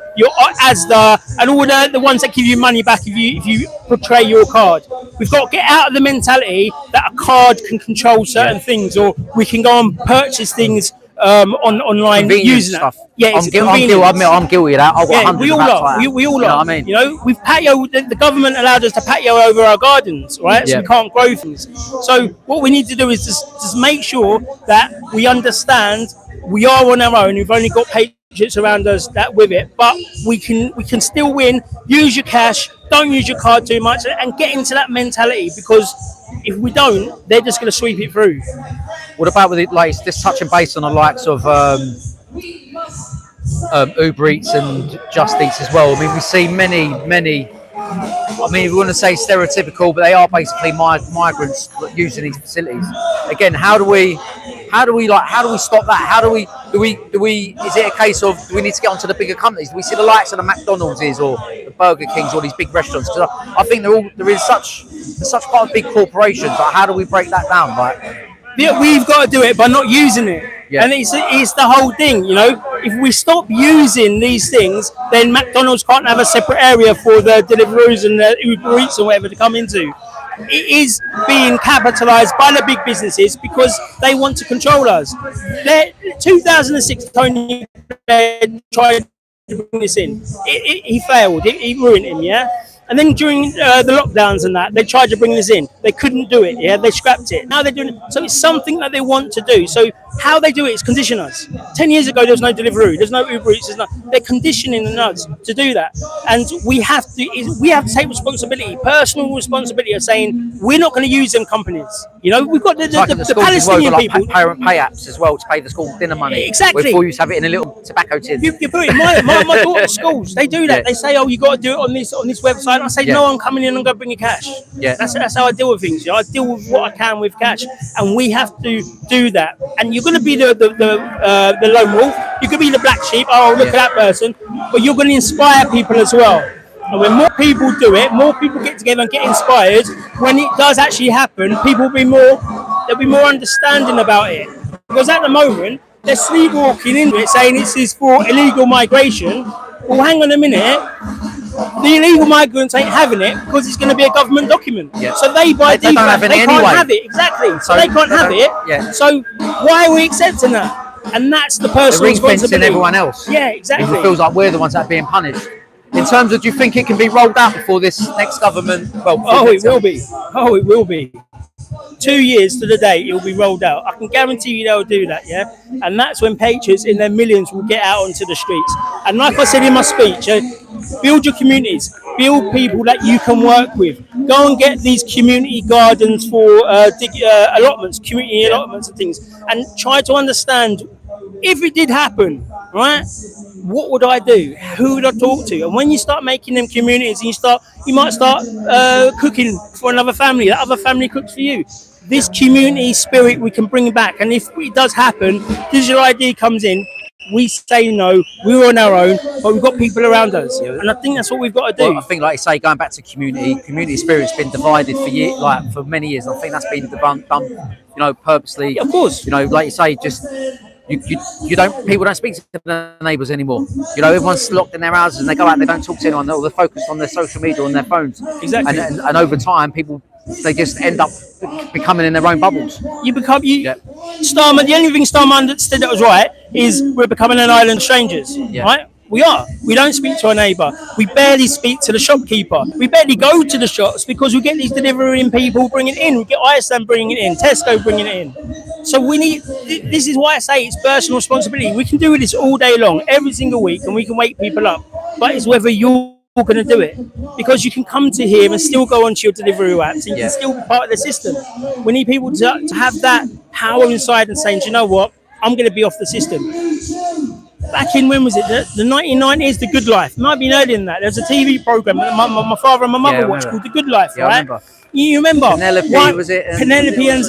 G: Asda and all the ones that give you money back if you portray your card. We've got to get out of the mentality that a card can control certain things, or we can go and purchase things online using
D: stuff.
G: That. Yeah, it's
D: I'm guilty of that. I've got
G: we all are. We all are.
D: You know what I mean?
G: You know, we've the government allowed us to patio over our gardens, right? So we can't grow things. So what we need to do is just make sure that we understand we are on our own. We've only got patriots around us that with it, but we can still win. Use your cash. Don't use your card too much, and get into that mentality, because if we don't, they're just going to sweep it through.
D: What about with it, like just touching base on the likes of Uber Eats and Just Eats as well? I mean, we see many. I mean, we want to say stereotypical, but they are basically migrants using these facilities. Again, how do we How do we stop that? How do we is it a case of, do we need to get onto the bigger companies? Do we see the likes of the McDonald's or the Burger Kings or these big restaurants? Because I think there is such quite a big corporations. Like, how do we break that down? Like,
G: Yeah, we've got to do it by not using it.
D: Yeah.
G: And it's the whole thing, you know. If we stop using these things, then McDonald's can't have a separate area for the Deliveroo's and the Uber Eats or whatever to come into. It is being capitalised by the big businesses because they want to control us. 2006, Tony Blair tried to bring this in. He failed. It ruined him, yeah? And then during the lockdowns and that, they tried to bring this in. They couldn't do it, yeah? They scrapped it. Now they're doing it. So it's something that they want to do. So how they do it is condition us. 10 years ago, there was no Deliveroo. There's no Uber Eats. They're conditioning us to do that. And we have to take responsibility, personal responsibility of saying, we're not going to use them companies. You know, we've got the Palestinian people.
D: Parent pay apps as well to pay the school dinner money.
G: Exactly.
D: Before you used to have it in a little tobacco tin.
G: You put it, my daughter's schools, they do that.
D: Yeah.
G: They say, oh, you got to do it on this website. I say, no, I'm coming in and going to bring you cash.
D: Yeah.
G: That's how I deal with things. You know? I deal with what I can with cash. And we have to do that. And you're going to be the lone wolf. You could be the black sheep. Oh, look at that person. But you're going to inspire people as well. And when more people do it, more people get together and get inspired, when it does actually happen, people will be more understanding about it. Because at the moment, they're sleepwalking into it, saying this is for illegal migration. Well, hang on a minute. The illegal migrants ain't having it because it's going to be a government document.
D: Yeah.
G: So they by
D: They don't
G: default,
D: have it
G: they
D: anyway.
G: can't have it. Exactly. So they can't have it.
D: Yeah.
G: So why are we accepting that? And that's the personal
D: ring fencing
G: responsibility.
D: everyone else.
G: Yeah, exactly.
D: It feels like we're the ones that are being punished. In terms of, do you think it can be rolled out before this next government? Well,
G: it will be. Oh, it will be. 2 years to the day, it will be rolled out. I can guarantee you they'll do that, yeah? And that's when patriots in their millions will get out onto the streets. And like I said in my speech, build your communities, build people that you can work with. Go and get these community gardens for allotments, community allotments and things, and try to understand if it did happen, right? What would I do? Who would I talk to? And when you start making them communities, and you might start cooking for another family. That other family cooks for you. This community spirit we can bring back. And if it does happen, digital ID comes in. We say no. We're on our own, but we've got people around us, and I think that's what we've got to do.
D: Well, I think, like you say, going back to community spirit's been divided for years, for many years. I think that's been done, purposely.
G: Yeah, of course.
D: Like you say, just. People don't speak to their neighbours anymore. You know, everyone's locked in their houses and they go out, they don't talk to anyone, they're focused on their social media, on their phones.
G: Exactly.
D: And over time, they just end up becoming in their own bubbles.
G: Starmer, the only thing Starmer understood that was right is we're becoming an island of strangers, right? We are. We don't speak to our neighbour. We barely speak to the shopkeeper. We barely go to the shops because we get these delivering people bringing it in. We get Iceland bringing it in, Tesco bringing it in. So this is why I say it's personal responsibility. We can do this all day long, every single week, and we can wake people up. But it's whether you're going to do it. Because you can come to here and still go onto your delivery apps and you can still be part of the system. We need people to have that power inside and saying, do you know what? I'm going to be off the system. Back in, when was it? The 1990s, The Good Life. Might be earlier than that. There's a TV program that my father and my mother watched called The Good Life, right?
D: I remember.
G: You remember?
D: Penelope, was it?
G: Penelope and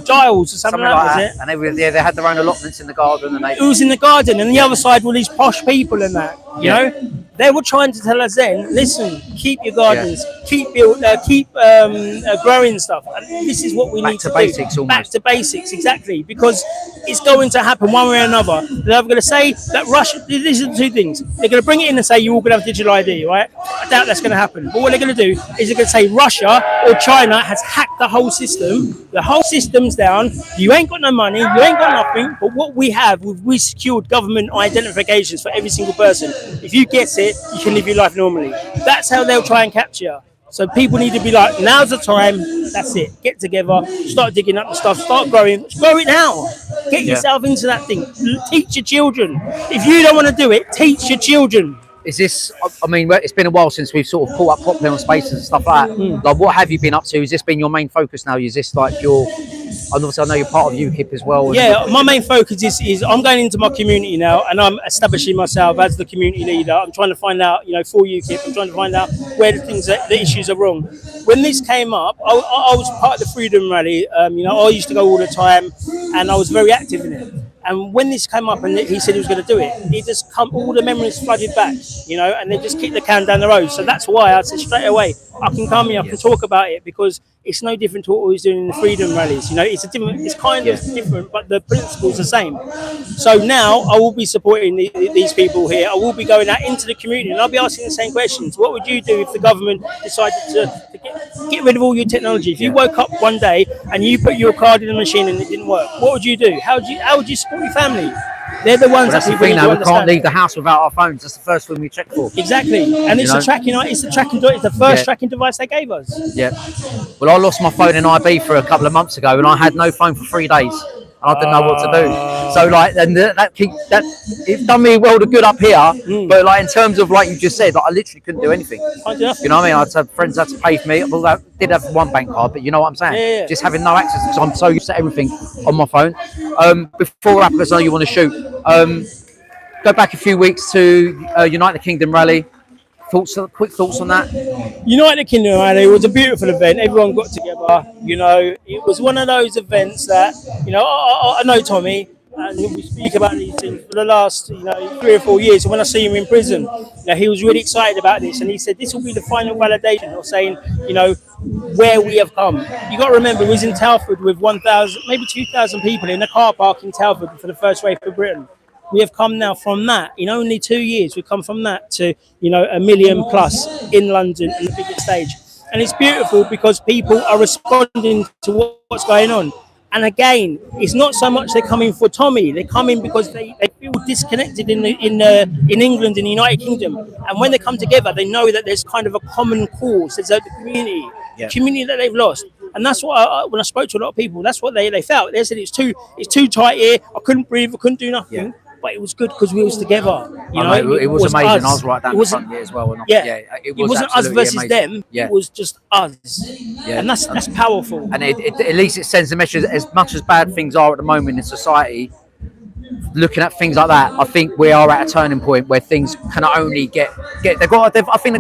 G: Giles or something like that, was it?
D: And they had their own allotments in the garden. And
G: it was in the garden, and the other side were these posh people and that, you know? They were trying to tell us then, listen, keep your gardens, keep growing stuff. And this is what we need to do. Back to basics, exactly. Because it's going to happen one way or another. They're going to say that Russia, these are the two things. They're going to bring it in and say, you're all going to have digital ID, right? I doubt that's going to happen. But what they're going to do is they're going to say Russia or China has hacked the whole system. The whole system's down. You ain't got no money. You ain't got nothing. But what we have, we secured government identifications for every single person. If you get it, you can live your life normally. That's how they'll try and capture. So people need to be like, now's the time. That's it. Get together. Start digging up the stuff. Start growing. Grow it now. Get yourself into that thing. Teach your children. If you don't want to do it, teach your children.
D: Is this, I mean, it's been a while since we've sort of caught up properly on Spaces and stuff like that. Like, what have you been up to? Has this been your main focus now? Is this like your obviously I know you're part of UKIP as well. And
G: Yeah, my main focus is I'm going into my community now, and I'm establishing myself as the community leader. I'm trying to find out, for UKIP, I'm trying to find out where the issues are wrong. When this came up, I was part of the Freedom Rally. I used to go all the time, and I was very active in it. And when this came up and he said he was going to do it just all the memories flooded back, and they just kicked the can down the road. So that's why I said straight away, I can come here, I can talk about it, because it's no different to what we was doing in the freedom rallies. It's kind of different, but the principle's the same. So now I will be supporting these people here. I will be going out into the community, and I'll be asking the same questions. What would you do if the government decided to get rid of all your technology? If you woke up one day and you put your card in the machine and it didn't work, what would you do? How would you support your family? They're the ones
D: that's
G: that
D: the
G: people
D: thing
G: need
D: now.
G: to
D: We can't
G: understand.
D: leave the house without our phones. That's the first thing we check for.
G: Exactly, and it's a tracking. It's the first tracking device they gave us.
D: Yeah. Well, I lost my phone in IB for a couple of months ago, and I had no phone for 3 days. I didn't know what to do. So and that it done me well to good up here. But in terms of you just said, I literally couldn't do anything.
G: Can't do nothing.
D: You know what I mean? I had friends had to pay for me. Well, I did have one bank card, but you know what I'm saying?
G: Yeah.
D: Just having no access, because I'm so used to everything on my phone. Before I know you want to shoot. Go back a few weeks to United Kingdom rally. Quick thoughts on that?
G: United Kingdom rally was a beautiful event. Everyone got together. It was one of those events that I know Tommy, and we speak about these things for the last 3 or 4 years. And when I see him in prison, he was really excited about this, and he said this will be the final validation of saying where we have come. You got to remember, we was in Telford with 1,000, maybe 2,000 people in a car park in Telford for the first race for Britain. We have come now from that, in only 2 years, we've come from that to, 1 million plus in London on the biggest stage. And it's beautiful because people are responding to what's going on. And again, it's not so much they're coming for Tommy, they're coming because they feel disconnected in England, in the United Kingdom. And when they come together, they know that there's kind of a common cause, there's a community that they've lost. And that's what when I spoke to a lot of people, that's what they felt. They said it's too tight here, I couldn't breathe, I couldn't do nothing. But it was good because we was together.
D: It was amazing.
G: Us.
D: I was right down the front here as well.
G: It wasn't us versus them. It was just us. And that's powerful.
D: And at least it sends a message. As much as bad things are at the moment in society, looking at things like that, I think we are at a turning point where things can only get. I think they're going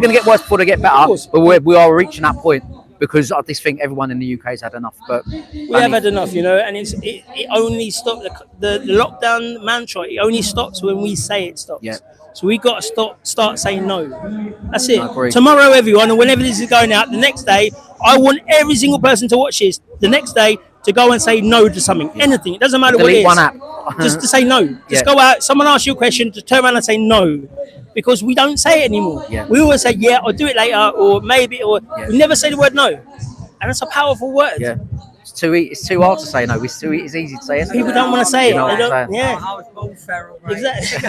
D: to get worse before they get better. But we are reaching that point. Because I just think everyone in the UK has had enough. But
G: we have had enough, and it only stopped the lockdown mantra. It only stops when we say it stops.
D: Yeah.
G: So we got to start saying no. That's it. Tomorrow, everyone, and whenever this is going out, the next day, I want every single person to watch this. The next day, to go and say no to something, anything. It doesn't matter what it is.
D: One app.
G: Just to say no. Just go out. Someone asks you a question, to turn around and say no. Because we don't say it anymore.
D: Yeah.
G: We always say, I'll do it later, or maybe, or we never say the word no. And that's a powerful word.
D: Yeah. It's too hard to say no. It's easy to say it.
G: People don't want to say it.
D: They
G: don't.
F: I was born feral, mate.
G: Exactly.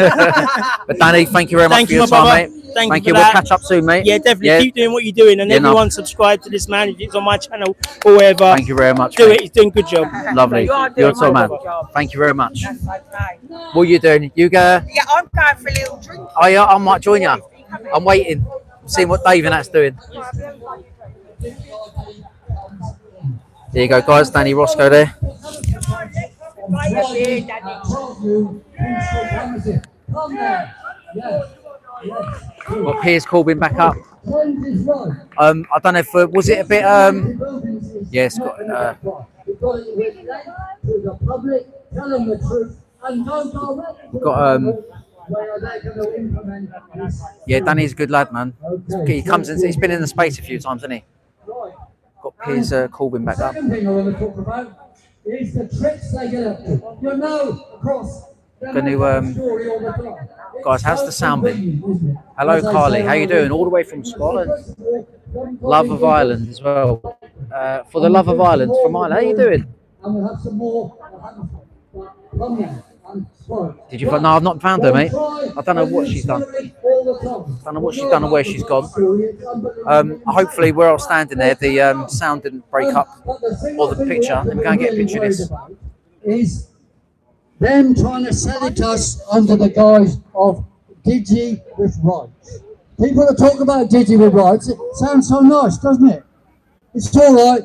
D: But Danny, thank you very much for your time, mate.
G: Thank you.
D: We'll catch up soon, mate.
G: Yeah, definitely. Keep doing what you're doing, and everyone subscribe to this man. If it's on my channel or wherever.
D: Thank you very much.
G: Do it. He's doing a good job.
D: Lovely. You're a top man. Thank you very much.
F: That's okay.
D: What are you doing? You go.
F: Yeah, I'm going for a little drink.
D: Oh yeah, I might join you. I'm waiting. Seeing what Dave and that's doing. There you go, guys. Danny Roscoe there. Got Piers Corbyn back up. I don't know if was it a bit. Yes, got. We've got. Yeah, Danny's a good lad, man. He comes in. He's been in the space a few times, hasn't he? Got Piers Corbyn back up.
A: Is the tricks they get up to. You know, across.
D: Guys, how's the sound been? Hello, Carly. How you doing? All the way from Scotland. Love of Ireland as well. For the love of Ireland from Ireland. How you doing? Did you? No, I've not found her, mate. I don't know what she's done. Don't know what she's done or where she's gone. Hopefully, we're all standing there. The sound didn't break up or the picture. Let me go and get a picture of this.
A: Is them trying to sell it to us under the guise of Digi with rights. People that talk about Digi with rights, it sounds so nice, doesn't it? It's all right.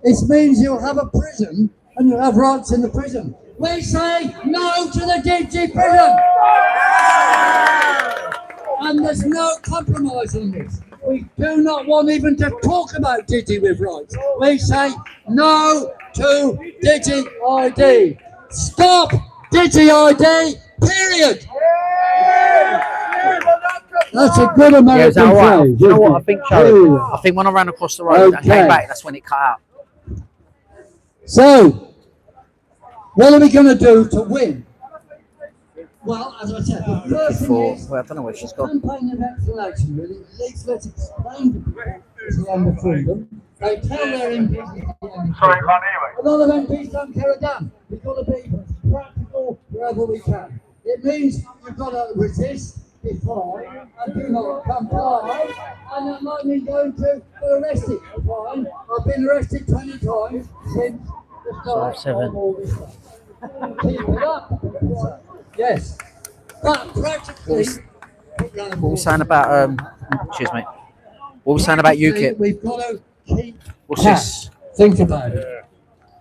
A: It means you'll have a prison and you'll have rights in the prison. We say no to the DG prison! And there's no compromise on this. We do not want even to talk about Digi with rights. We say no to Digi ID. Stop Digi ID, period. That's a good American
D: Yeah, is that all right?
A: phrase.
D: You know what I think, Joe? I think when I ran across the road and came back, that's when it cut out.
A: So, what are we going to do to win? Well, as I said, the first thing is
D: Well, I don't know where she's gone.
A: campaign of election, really. At least let's explain to people it's the end of freedom. They tell their MPs it's the end of freedom. A lot of MPs don't care a damn. We've got to be practical wherever we can. It means you've got to resist, defy, and do not comply. And that might mean going to be arrested. Fine. I've been arrested 20 times since the start of all this stuff. Keep it up. Yes. But practically,
D: What were we saying about, cheers, mate. What were we saying about UKIP?
A: we've got to keep
D: What's
A: cash.
D: this?
A: Think about it.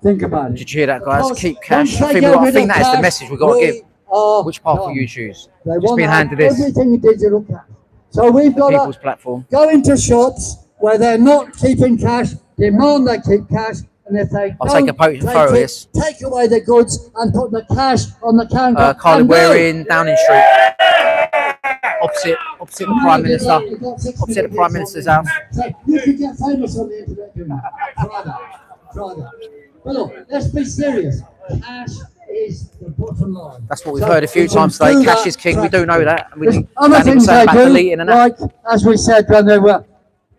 A: Think about it.
D: Did you hear that, guys?
A: Because
D: Keep cash.
A: once
D: I
A: they
D: think,
A: get
D: I
A: rid
D: think
A: of
D: that is the
A: cash,
D: message we've got to
A: we
D: give.
A: are
D: Which path
A: done.
D: will you choose?
A: They
D: Just
A: want
D: being
A: to have
D: handed this.
A: everything in digital cash. So we've got
D: People's
A: to
D: platform.
A: go into shops where they're not keeping cash, demand they keep cash, and if they
D: I'll
A: don't
D: take a photo of this.
A: take away the goods and put the cash on the counter.
D: Carly,
A: and
D: we're
A: go.
D: in Downing Street. Opposite the Prime Minister. Opposite the Prime Minister's house.
A: So you could get famous on the internet doing that. Try that. Try that. But look, let's be serious. Cash is the bottom line.
D: That's what we've
A: So
D: heard a few
A: we can
D: times today.
A: do
D: Cash
A: that
D: is king. We do know that. And we
A: There's
D: need
A: other
D: Danny was
A: things
D: saying
A: they
D: about
A: do,
D: deleting and that.
A: like, as we said when they were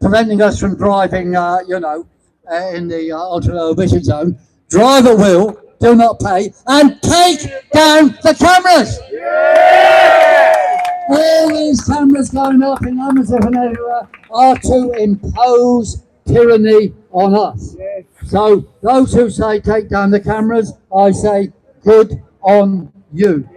A: preventing us from driving, in the ultra-low emission zone, drive at will, do not pay, and take down the cameras! All these cameras going up in Amazon and everywhere are to impose tyranny on us. So those who say take down the cameras, I say good on you.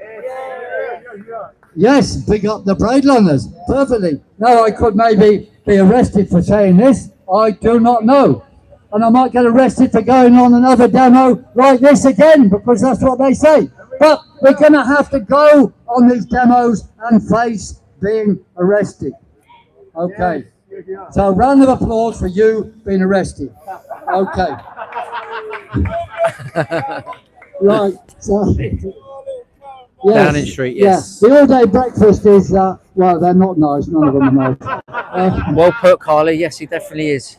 A: Yes, pick up the braid runners, perfectly. Now I could maybe be arrested for saying this, I do not know. And I might get arrested for going on another demo like this again, because that's what they say. But we're going to have to go on these demos and face being arrested. Okay. So a round of applause for you being arrested. Okay. Right. So, yes,
D: Downing Street, yes.
A: Yeah. The all-day breakfast is, well, they're not nice. None of them are nice.
D: Well put, Carly. Yes, he definitely is.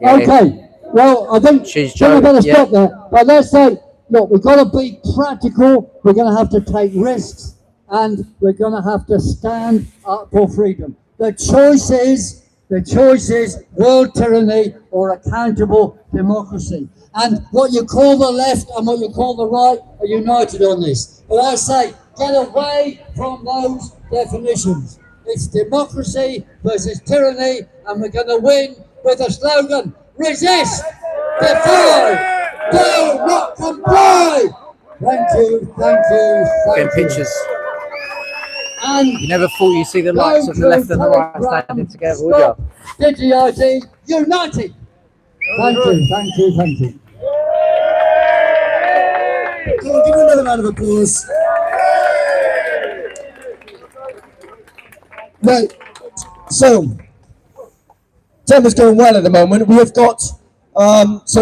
D: Yeah.
A: Okay. Well, I think I better stop there. But let's say, look, we've got to be practical. We're going to have to take risks, and we're going to have to stand up for freedom. The choice is world tyranny or accountable democracy. And what you call the left and what you call the right are united on this. But I say, get away from those definitions. It's democracy versus tyranny, and we're going to win with the slogan, resist, defy, do not comply. Thank you, thank you, thank
D: Getting
A: you.
D: pictures.
A: And
D: You never thought you'd see the likes of the left and the right standing together, would you?
A: DGIT united. Thank you, thank you, thank you. Come on, give me another round of applause. Right, so temper's going well at the moment. We have got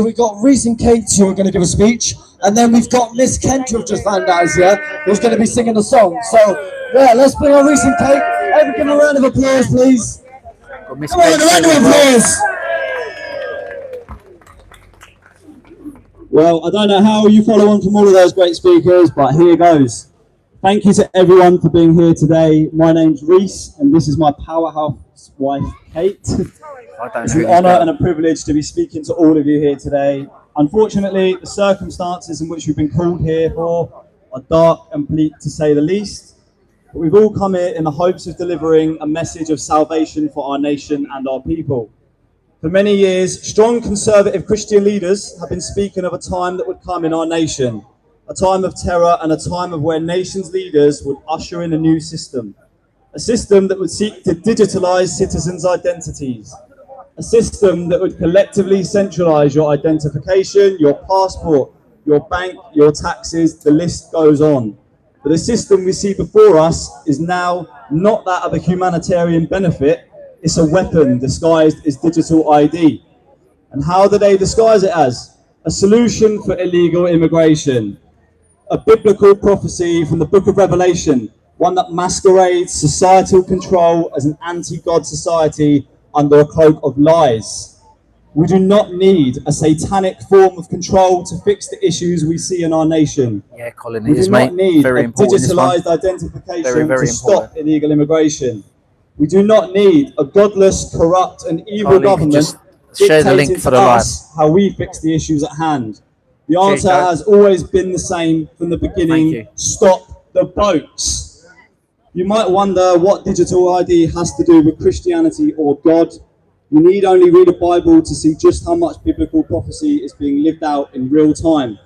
A: we've got Reese and Kate who are going to give a speech, and then we've got Miss Kent who just found out here, who's going to be singing a song. So yeah, let's bring on Reese and Kate. Everyone give a round of applause, please. Come on, a round of applause.
C: Well, I don't know how you follow on from all of those great speakers, but here goes. Thank you to everyone for being here today. My name's Reese, and this is my powerhouse wife, Kate. It's an honour and a privilege to be speaking to all of you here today. Unfortunately, the circumstances in which we've been called here for are dark and bleak, to say the least. But we've all come here in the hopes of delivering a message of salvation for our nation and our people. For many years, strong conservative Christian leaders have been speaking of a time that would come in our nation, a time of terror and a time of where nations' leaders would usher in a new system, a system that would seek to digitalise citizens' identities,
A: A system that would collectively centralise your identification, your passport, your bank, your taxes, the list goes on. But the system we see before us is now not that of a humanitarian benefit, it's a weapon disguised as digital ID. And how do they disguise it as? A solution for illegal immigration. A biblical prophecy from the book of Revelation, one that masquerades societal control as an anti-God society under a cloak of lies. We do not need a satanic form of control to fix the issues we see in our nation.
D: Yeah, Colin,
A: We
D: it is,
A: do
D: mate.
A: not need
D: Very
A: a
D: important, this one.
A: digitalised identification
D: Very, very
A: to stop
D: important.
A: illegal immigration. We do not need a godless, corrupt and evil
D: Carly,
A: government
D: just share the link
A: dictating
D: for
A: to
D: the live.
A: us how we fix the issues at hand. The
D: Cheers,
A: answer
D: Joe.
A: has always been the same from the
D: Thank
A: beginning.
D: you.
A: Stop the boats. You might wonder what digital ID has to do with Christianity or God. You need only read the Bible to see just how much biblical prophecy is being lived out in real time.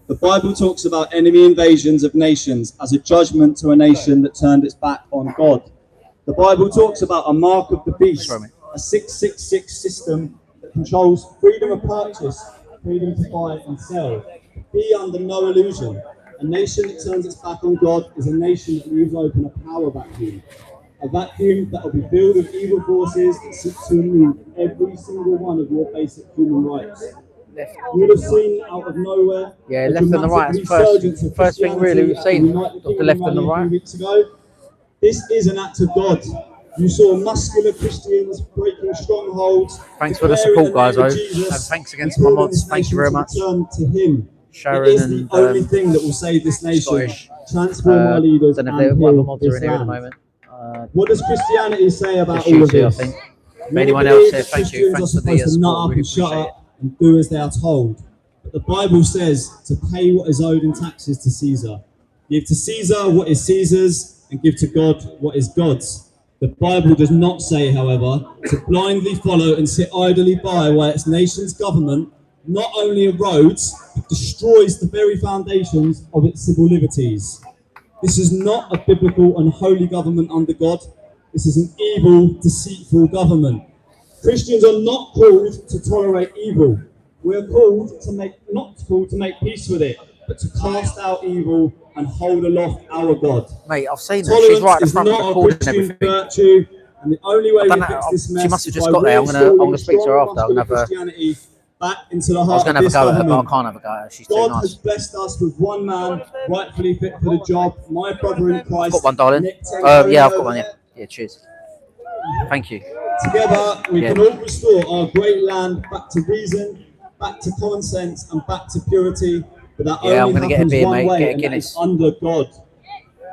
A: The Bible talks about enemy invasions of nations as a judgment to a nation that turned its back on God. The Bible talks about a mark of the beast, a 666 system that controls freedom of purchase, freedom to buy and sell. Be under no illusion. A nation that turns its back on God is a nation that leaves open a power vacuum. A vacuum that will be filled with evil forces that seek to remove every single one of your basic human rights. You would have seen out of nowhere
D: Yeah,
A: a
D: left and the right.
A: dramatic
D: First
A: resurgence of
D: thing really we've
A: Christianity
D: seen.
A: at the United
D: The
A: Kingdom
D: left and the
A: rally a few
D: right.
A: weeks ago. This is an act of God. You saw muscular Christians breaking strongholds.
D: Thanks for the
A: declaring
D: support, guys.
A: name of
D: And
A: Jesus,
D: thanks again
A: and
D: to my
A: calling
D: mods.
A: this
D: Thank you
A: nation
D: very
A: to
D: much.
A: return to Him.
D: Sharon
A: It is
D: and
A: the only thing that will save this nation,
D: Scottish.
A: transform our leaders,
D: Don't
A: and
D: know if what other
A: heal
D: mods are
A: this
D: in here at the
A: land.
D: moment.
A: What does Christianity say about
D: Just
A: all
D: you
A: of
D: two, I
A: this?
D: think.
A: Many
D: Anyone
A: believe
D: else here,
A: that
D: thank you.
A: Christians
D: Thanks
A: are
D: for the
A: supposed to
D: support.
A: nut up
D: Really
A: and shut
D: appreciate it.
A: up and do as they are told. But the Bible says to pay what is owed in taxes to Caesar. Give to Caesar what is Caesar's and give to God what is God's. The Bible does not say, however, to blindly follow and sit idly by while its nation's government not only erodes, but destroys the very foundations of its civil liberties. This is not a biblical and holy government under God. This is an evil, deceitful government. Christians are not called to tolerate evil. We're called to not called to make peace with it, but to cast out evil and hold aloft our God.
D: Mate, I've seen her.
A: Tolerance
D: She's right at the
A: is
D: front
A: not a
D: recording
A: Christian
D: everything.
A: virtue, and the only way
D: I don't
A: we
D: know,
A: fix this mess
D: she must have
A: is
D: just
A: by
D: got there. I'm gonna
A: reinstalling
D: speak to her
A: strong
D: after. I'm gonna have
A: muscular
D: a,
A: Christianity back into the
D: I was
A: heart
D: going
A: of
D: to have a
A: this
D: go at her, but I
A: government.
D: can't have a go at her. She's too
A: God
D: nice.
A: has blessed us with one man rightfully fit for the job, my brother in Christ.
D: I've got one, darling.
A: Nick Taylor,
D: Yeah, I've got
A: over
D: one. Yeah,
A: there.
D: yeah. Cheers. Thank you.
A: Together, we
D: Yeah.
A: can all restore our great land back to reason, back to common sense, and back to purity. But that
D: Yeah, I'm
A: only
D: gonna get a
A: happens
D: beer,
A: one
D: mate.
A: way,
D: Get a
A: and that is
D: Guinness.
A: under God.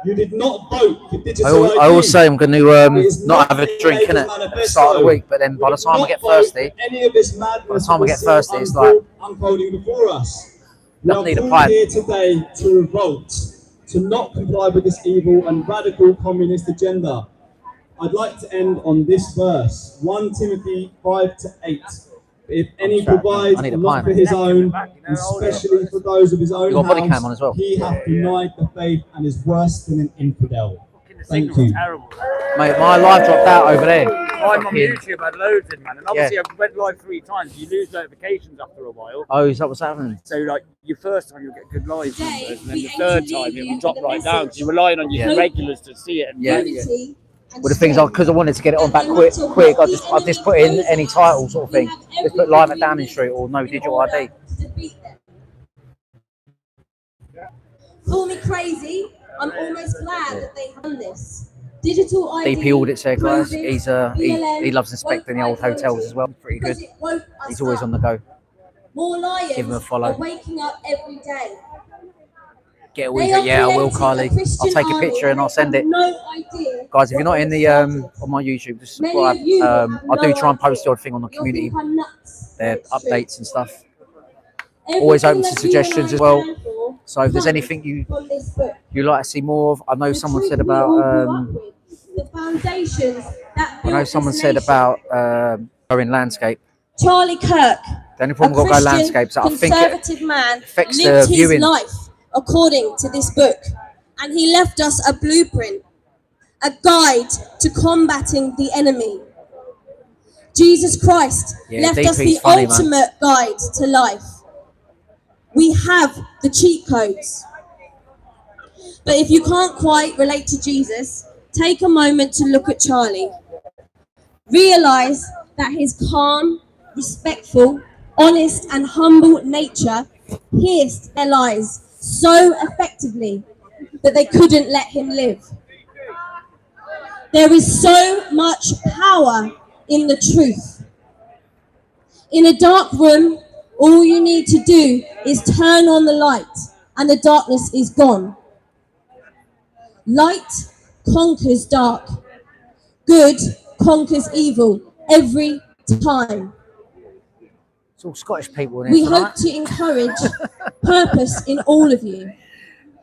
A: You did not vote for digital ID.
D: I always say I'm going
A: It
D: to
A: is
D: not have a
A: the
D: drink in
A: Labour
D: it at the
A: manifesto.
D: start of the week, but then by
A: We
D: the
A: did
D: time I
A: not
D: get
A: vote
D: thirsty,
A: for any of this madness
D: by the time I
A: that
D: get
A: still
D: thirsty, it's like
A: unfolding before us. We
D: don't
A: are
D: need a
A: called
D: pint.
A: here today to revolt, to not comply with this evil and radical communist agenda. I'd like to end on this verse, 1 Timothy 5-8. If any
D: strapped, mate. I
A: provides
D: need a
A: not
D: pint.
A: for his own, and especially for those of his own
D: You got a body cam
A: house,
D: on as well?
A: he hath denied the faith and is worse than an infidel. Thank you.
D: Mate, my live dropped out over there.
E: I'm on
D: Fucking-
E: YouTube, I had loads in, man. And obviously, I went live 3 times. You lose notifications after a while.
D: Oh, is that what's happening?
E: So, like, your first time, you'll get good live numbers. And then
F: we
E: the
F: aim
E: third
F: to
E: time,
F: leave
E: it
F: you
E: will drop
F: with a
E: right down.
F: message
E: So, you're relying on your
D: Yeah.
E: regulars to see it and
D: Yeah.
E: play it.
D: Well, the things because I wanted to get it on back quick. I just put in any title sort of thing. Just put live at Downing Street or no digital ID.
F: Call me crazy. I'm almost glad that they have done this. Digital ID.
D: DP Audit said, guys,
F: COVID,
D: he
F: BLM,
D: loves inspecting the old hotels as well. Pretty good.
F: because it woke us
D: He's always
F: up.
D: on the go.
F: More lions
D: Give him a follow.
F: are waking up every day.
D: Get a
F: They
D: week.
F: are
D: Yeah, I will,
F: creating
D: Carly.
F: a Christian
D: I'll take a
F: army
D: picture and I'll
F: they
D: send
F: have
D: it.
F: No idea
D: Guys, if you're not
F: what
D: in
F: they
D: the
F: started.
D: on my YouTube, just
F: Many
D: subscribe.
F: of you have
D: I do
F: no
D: try and post the
F: idea.
D: odd thing on the
F: You'll
D: community,
F: think I'm nuts,
D: their
F: but it's true.
D: updates and stuff. Always
F: Everything
D: open to
F: that
D: suggestions
F: you
D: as
F: and I
D: well.
F: stand for
D: So if there's
F: comes
D: anything
F: from this book.
D: you like to see more of, I know
F: The
D: someone
F: truth
D: said
F: we
D: about
F: all grew up with, the foundations that
D: I know
F: built
D: someone
F: this
D: said
F: nation.
D: about going landscape.
F: Charlie Kirk,
D: The only
F: a
D: problem we've got to go
F: Christian,
D: landscapes, I think it
F: conservative man,
D: affects
F: lived
D: the
F: his
D: viewing.
F: life according to this book, and he left us a blueprint, a guide to combating the enemy. Jesus Christ left us the ultimate guide to life. We have the cheat codes. But if you can't quite relate to Jesus, take a moment to look at Charlie. Realize that his calm, respectful, honest and humble nature pierced their lives so effectively that they couldn't let him live. There is so much power in the truth. In a dark room, all you need to do is turn on the light and the darkness is gone. Light conquers dark. Good conquers evil every time.
D: It's all Scottish people in
F: We
D: here
F: hope to encourage purpose in all of you.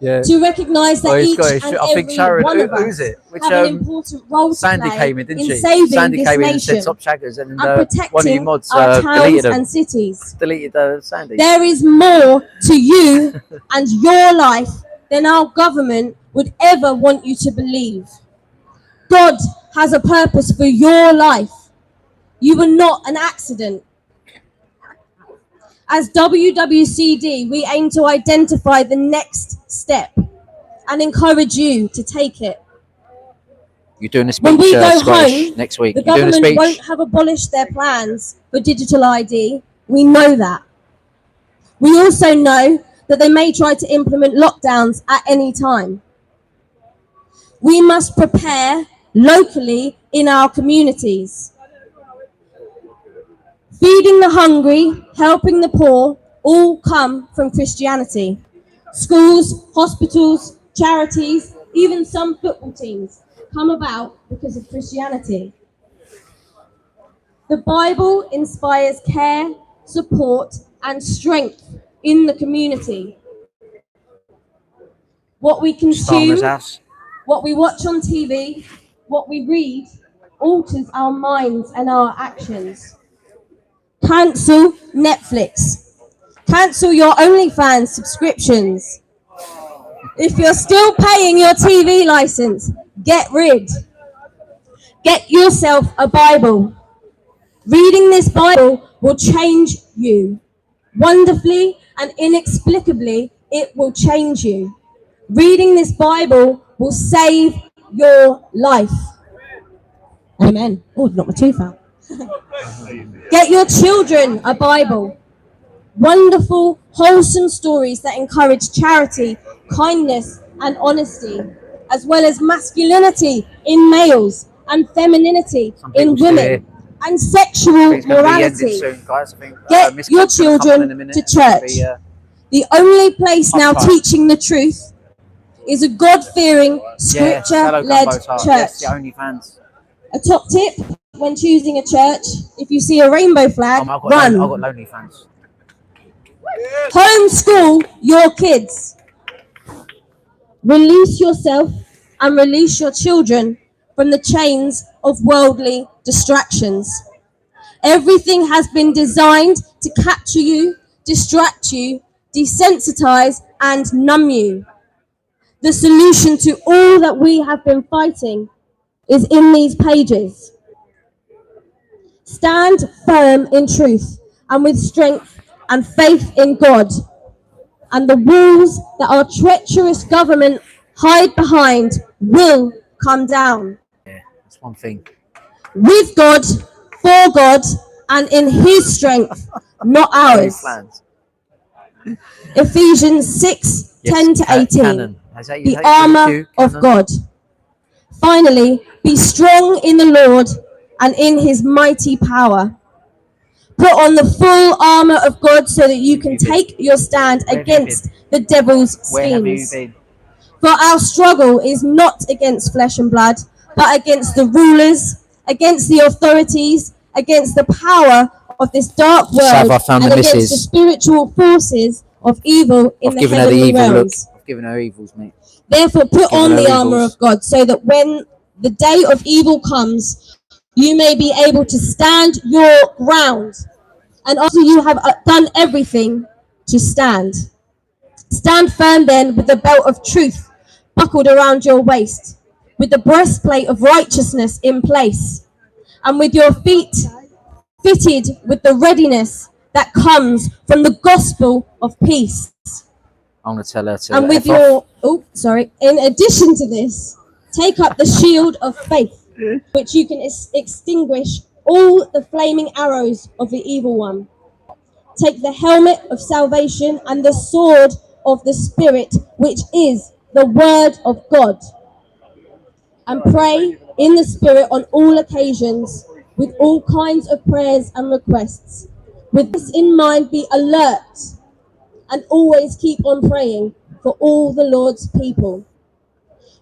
D: Yeah.
F: To recognise that each
D: Scottish.
F: and
D: I think
F: every
D: Sharon,
F: one of
D: who's
F: us
D: it? Which,
F: have an important role to
D: Sandy
F: play
D: came in, didn't
F: in
D: she?
F: saving
D: Sandy
F: this
D: came in and
F: nation
D: said top shaggers, and
F: protecting
D: one of you mods
F: our towns
D: deleted them.
F: and cities.
D: Deleted Sandy.
F: There is more to you and your life than our government would ever want you to believe. God has a purpose for your life. You were not an accident. As WWCD, we aim to identify the next step and encourage you to take it.
D: You're doing a speech,
F: When we go
D: Scottish,
F: home,
D: next week.
F: the
D: You're doing a
F: government
D: speech.
F: won't have abolished their plans for digital ID. We know that. We also know that they may try to implement lockdowns at any time. We must prepare locally in our communities. Feeding the hungry, helping the poor, all come from Christianity. Schools, hospitals, charities, even some football teams come about because of Christianity. The Bible inspires care, support, and strength in the community. What we consume, what we watch on TV, what we read, alters our minds and our actions. Cancel Netflix. Cancel your OnlyFans subscriptions. If you're still paying your TV license, get rid. Get yourself a Bible. Reading this Bible will change you. Wonderfully and inexplicably, it will change you. Reading this Bible will save your life. Amen. Oh, not my tooth out. Get your children a Bible. Wonderful, wholesome stories that encourage charity, kindness, and honesty, as well as masculinity in males and femininity in women, and sexual morality. Get your children to church. The only place now teaching the truth is a God-fearing, scripture-led church. A top tip when choosing a church: if you see a rainbow flag, run.
D: I've got lonely fans.
F: Homeschool your kids. Release yourself and release your children from the chains of worldly distractions. Everything has been designed to capture you, distract you, desensitize, and numb you. The solution to all that we have been fighting is in these pages. Stand firm in truth and with strength and faith in God, and the walls that our treacherous government hide behind will come down.
D: Yeah, that's one thing.
F: With God, for God, and in His strength, not ours. Ephesians 6:10 to 18. The armor of God. Finally, be strong in the Lord and in His mighty power. Put on the full armor of God so that you can take your stand against the devil's schemes. For our struggle is not against flesh and blood, but against the rulers, against the authorities, against the power of this dark world, and against the spiritual forces of evil in the heavenly realms.
D: I've given her evils, mate.
F: Therefore, put on the armor of God so that when the day of evil comes, you may be able to stand your ground. And after you have done everything, to stand. Stand firm then with the belt of truth buckled around your waist, with the breastplate of righteousness in place, and with your feet fitted with the readiness that comes from the gospel of peace.
D: I'm gonna tell her to.
F: And with in addition to this, take up the shield of faith, which you can extinguish all the flaming arrows of the evil one. Take the helmet of salvation and the sword of the Spirit, which is the word of God. And pray in the Spirit on all occasions, with all kinds of prayers and requests. With this in mind, be alert and always keep on praying for all the Lord's people.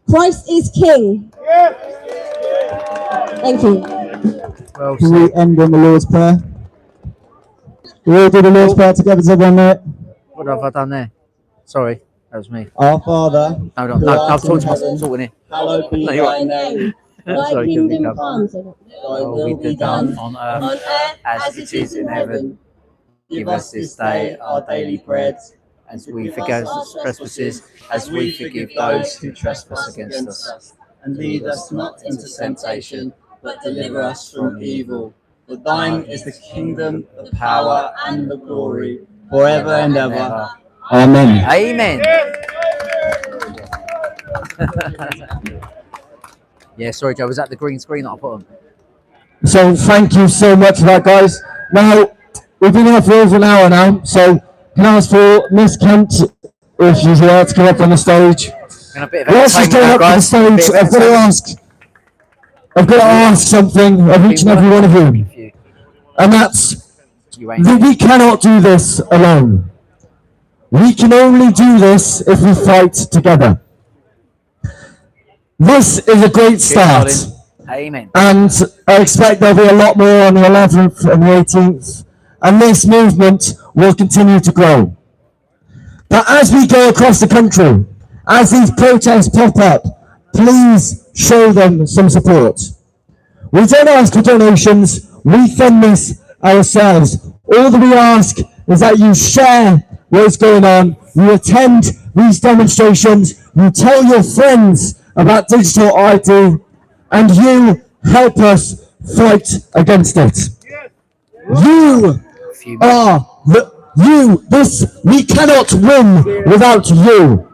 F: Christ is King. Thank you.
D: Well
A: Can we
D: said.
A: end on the Lord's Prayer? We all do the Lord's Prayer together, so everyone know it.
D: What have I done there? Sorry, that was me.
A: Our Father,
D: No,
A: who art
D: I've
A: in
D: talked to
A: heaven,
D: myself in here.
A: hallowed be
D: No, you're
A: thy
D: right.
A: name.
F: Thy
D: Sorry,
F: kingdom comes, thy
D: will be done on
F: on
D: earth
F: earth
D: as it is in heaven. Give us this day our daily bread, as we forgive our trespasses, as we forgive those who trespass against us.
A: And lead us not into temptation, but deliver us from evil. For thine is the kingdom, the power, and the glory, forever and ever. Amen.
D: Amen. Yeah, sorry, Joe. Was that the green screen that I put on?
A: So thank you so much for that, guys. Now, we've been here for over an hour now, so can I ask for Miss Kent, if she's here, to come up on the stage.
D: And a bit of
A: Whilst she's going up on the stage, I've got to ask something of each and every one of you. And that's that we cannot do this alone. We can only do this if we fight together. This is a great start.
D: Amen.
A: And I expect there'll be a lot more on the 11th and the 18th. And this movement will continue to grow. But as we go across the country, as these protests pop up, please show them some support. We don't ask for donations, we fund this ourselves. All that we ask is that you share what's going on, you attend these demonstrations, you tell your friends about digital ID, and you help us fight against it. You are we cannot win without you.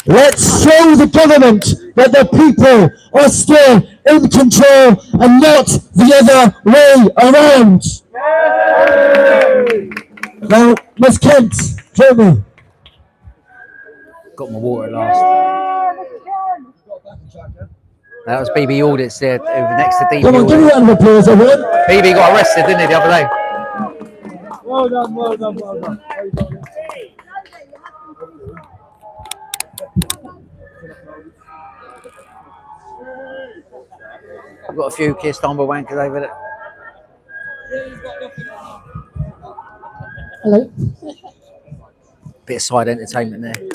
A: Let's show the government that the people are still in control and not the other way around. Now, Miss Kent, join me.
D: Got my water at last. That was BB Audits there, next to DB.
A: Come on, give me a round of applause, everyone.
D: BB got arrested, didn't he, the other day?
E: Well done, well done, well done.
D: We've got a few Keir Starmer wankers over there.
F: Hello.
D: Bit of side entertainment there.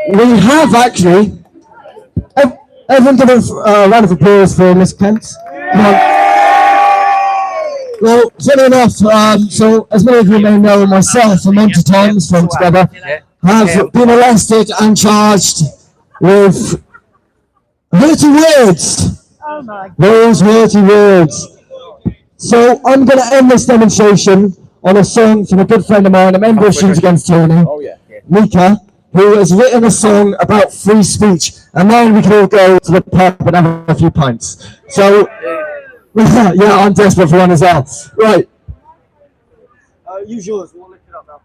A: We have actually. Everyone give a round of applause for Miss Kent. Come on. Well, funny enough, so as many of you may know, myself and Monty Times from Together have been arrested and charged with dirty words. Those dirty words. So I'm going to end this demonstration on a song from a good friend of mine, a member of Shoes Against Tyranny, Mika, who has written a song about free speech. And then we can all go to the pub and have a few pints. So, yeah, I'm desperate for one as well. Right. Use yours. We'll lift it up now.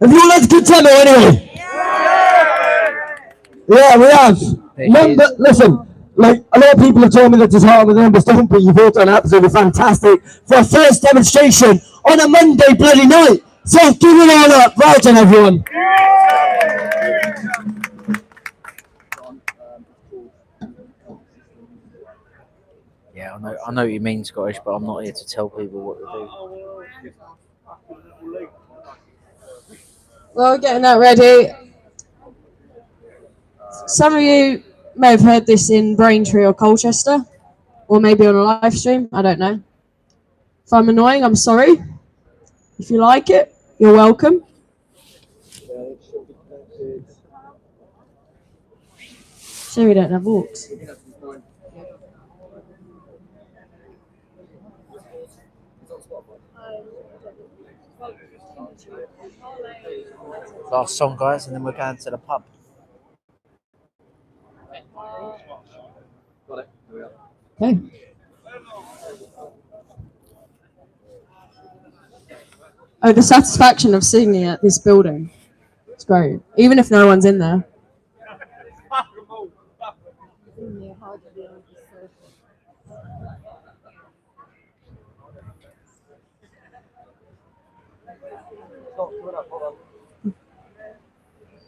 A: Have you all had a good time anyway? Yeah, we have. Listen, like a lot of people have told me that disheartened with the numbers don't, but you've all done absolutely fantastic for a first demonstration on a Monday bloody night. So give it all up. Well done, everyone.
D: Yeah, I know what you mean, Scottish, but I'm not here to tell people what to do.
F: Well, getting that ready. Some of you may have heard this in Braintree or Colchester, or maybe on a live stream. I don't know. If I'm annoying, I'm sorry. If you like it, you're welcome. Sure, we don't have walks.
D: Last song, guys, and then we're going to the pub.
F: Okay. Oh, the satisfaction of singing at this building. It's great. Even if no one's in there.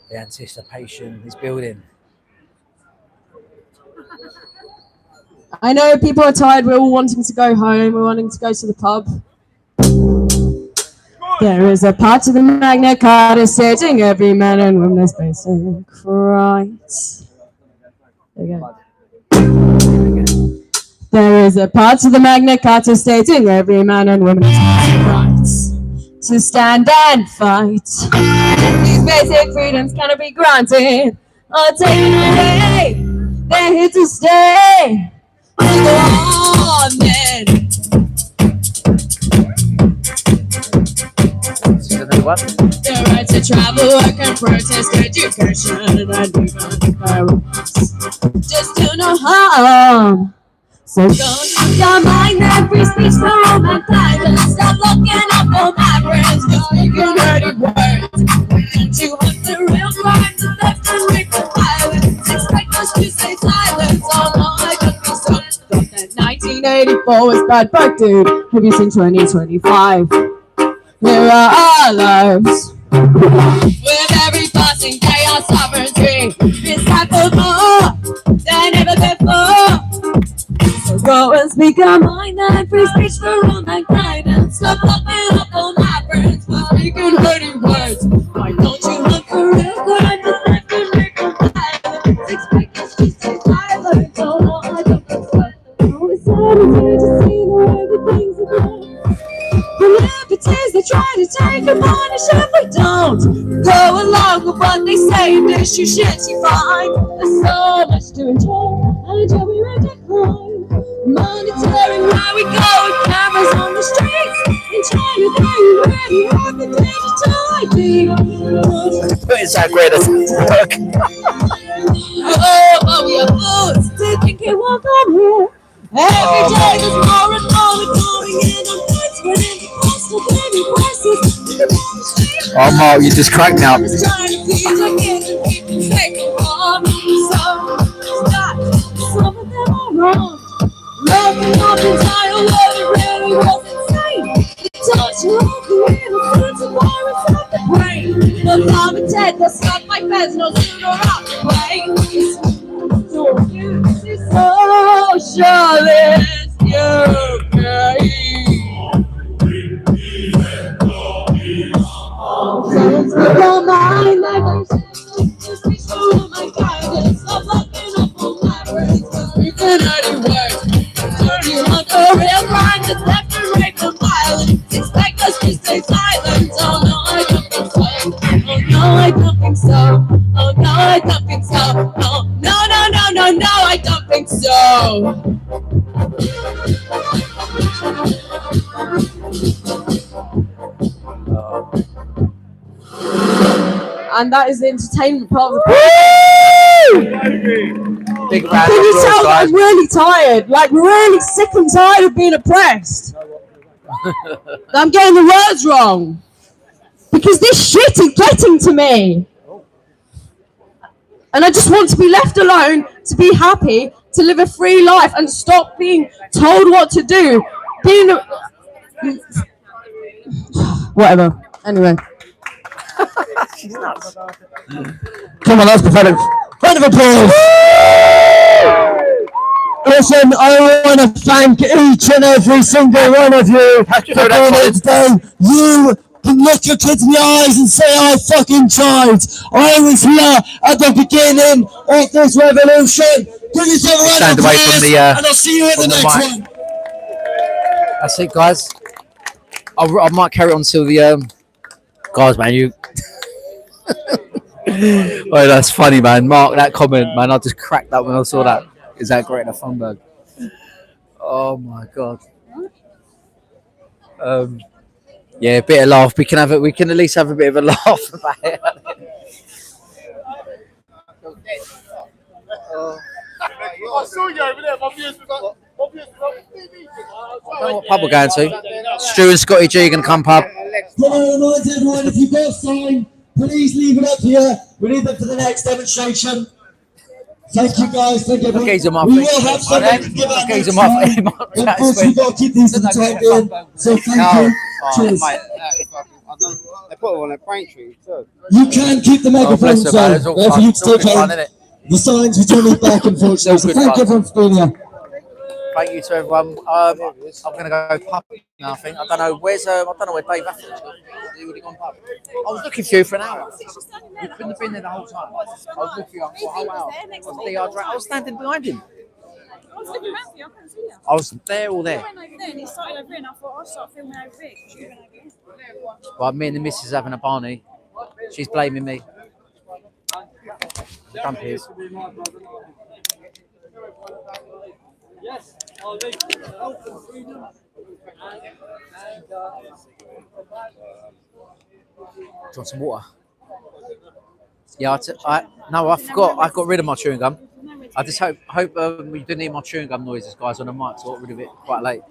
D: The anticipation is building.
F: I know people are tired. We're all wanting to go home. We're wanting to go to the pub. There is a part of the Magna Carta stating every man and woman's basic rights. There you go. There is a part of the Magna Carta stating every man and woman's basic rights to stand and fight. These basic freedoms cannot be granted or taken away. They're here to stay. Go on then. The right to travel, work and protest, education, and even parents. Just do no harm. So don't lose your mind and free speech for all mankind. And stop looking up for my friends. Speaking dirty words. Don't you want the real crime to left and right for violence? Expect us to stay silent. Oh no, I don't think so. That 1984 was bad, but dude, have you seen 2025? Here are our lives. With every passing day, our sovereignty is time for more than ever before. So go and speak our mind and free speech for all mankind. And stop looking up on my friends for speaking hurting words. Why don't you look for real crime to left and make a violence? Expect us to stay silent. Oh no, I don't think so. It's sad to see the way that things are going. The liberties they try to take and punish if we don't go along with what they say and issue shit you find. There's so much to enjoy until we reach a decline. Monitoring where we go with cameras on the streets. In China they already have the digital ID.
D: It's so great at work.
F: Oh, we are fools to think it won't come here. Every day there's more and more going in on things within the cost of living prices.
D: Oh, Mark, you just cracked me up.
F: So stop. Some of them are wrong. Loving up the entire world, it really was insane. The torture of the innocence and violence of the brain. The mom and dad, the stuff like beds, no sooner out the way. Socialist, yeah. no, I don't think so. And that is the entertainment part of the
D: Big round
F: Can
D: of
F: you
D: applause,
F: tell that
D: guys.
F: I'm really tired? Like, really sick and tired of being oppressed. I'm getting the words wrong. Because this shit is getting to me. And I just want to be left alone, to be happy, to live a free life and stop being told what to do. Being a... Whatever. Anyway.
D: She's nuts.
A: Come on, that's pathetic. Round of applause. Listen, I want to thank each and every single one of you for being here today. You can look your kids in the eyes and say, I fucking tried. I was here at the beginning of this revolution. Give yourself a round of applause, and I'll see you at the next one.
D: That's it, guys. I might carry on till the guys, man. You. Oh, that's funny, man. Mark, that comment, man. I just cracked up when I saw that. Is that Greta Thunberg? Oh my god. Yeah, a bit of laugh. We can have it. We can at least have a bit of a laugh about it.
H: I saw you over there. My views was like,
D: I don't know what pub we're going to. Stu and Scotty G are going to come pub.
A: Hello, everyone. If you've got a sign, please leave it up here. We need them for the next demonstration. Thank you guys. Thank you. We will have something to give out next time. Of course, we've got to keep these in the time being. So thank you. Cheers.
H: they put it on a pine tree. So.
A: You can keep the microphones on. There for you to take home. The signs we don't need back, unfortunately. So thank everyone for being here.
D: Thank you to everyone. I'm going to go pub now, I think. I don't know where's I don't know where Dave Atherton is. He would have gone pub. I was looking for you for an hour. You couldn't have been there the whole time. I was looking for you for a whole hour. I was standing behind him.
I: I was looking around for you, I couldn't see you.
D: I was there all there.
I: I went over there and he started over here and I thought I'll start filming over here.
D: Well, me and the missus having a Barney. She's blaming me. Dump his.
H: Yes.
D: Do you want some water? Yeah, no, I forgot. I got rid of my chewing gum. I just hope you didn't hear my chewing gum noises, guys, on the mic, so I got rid of it quite late.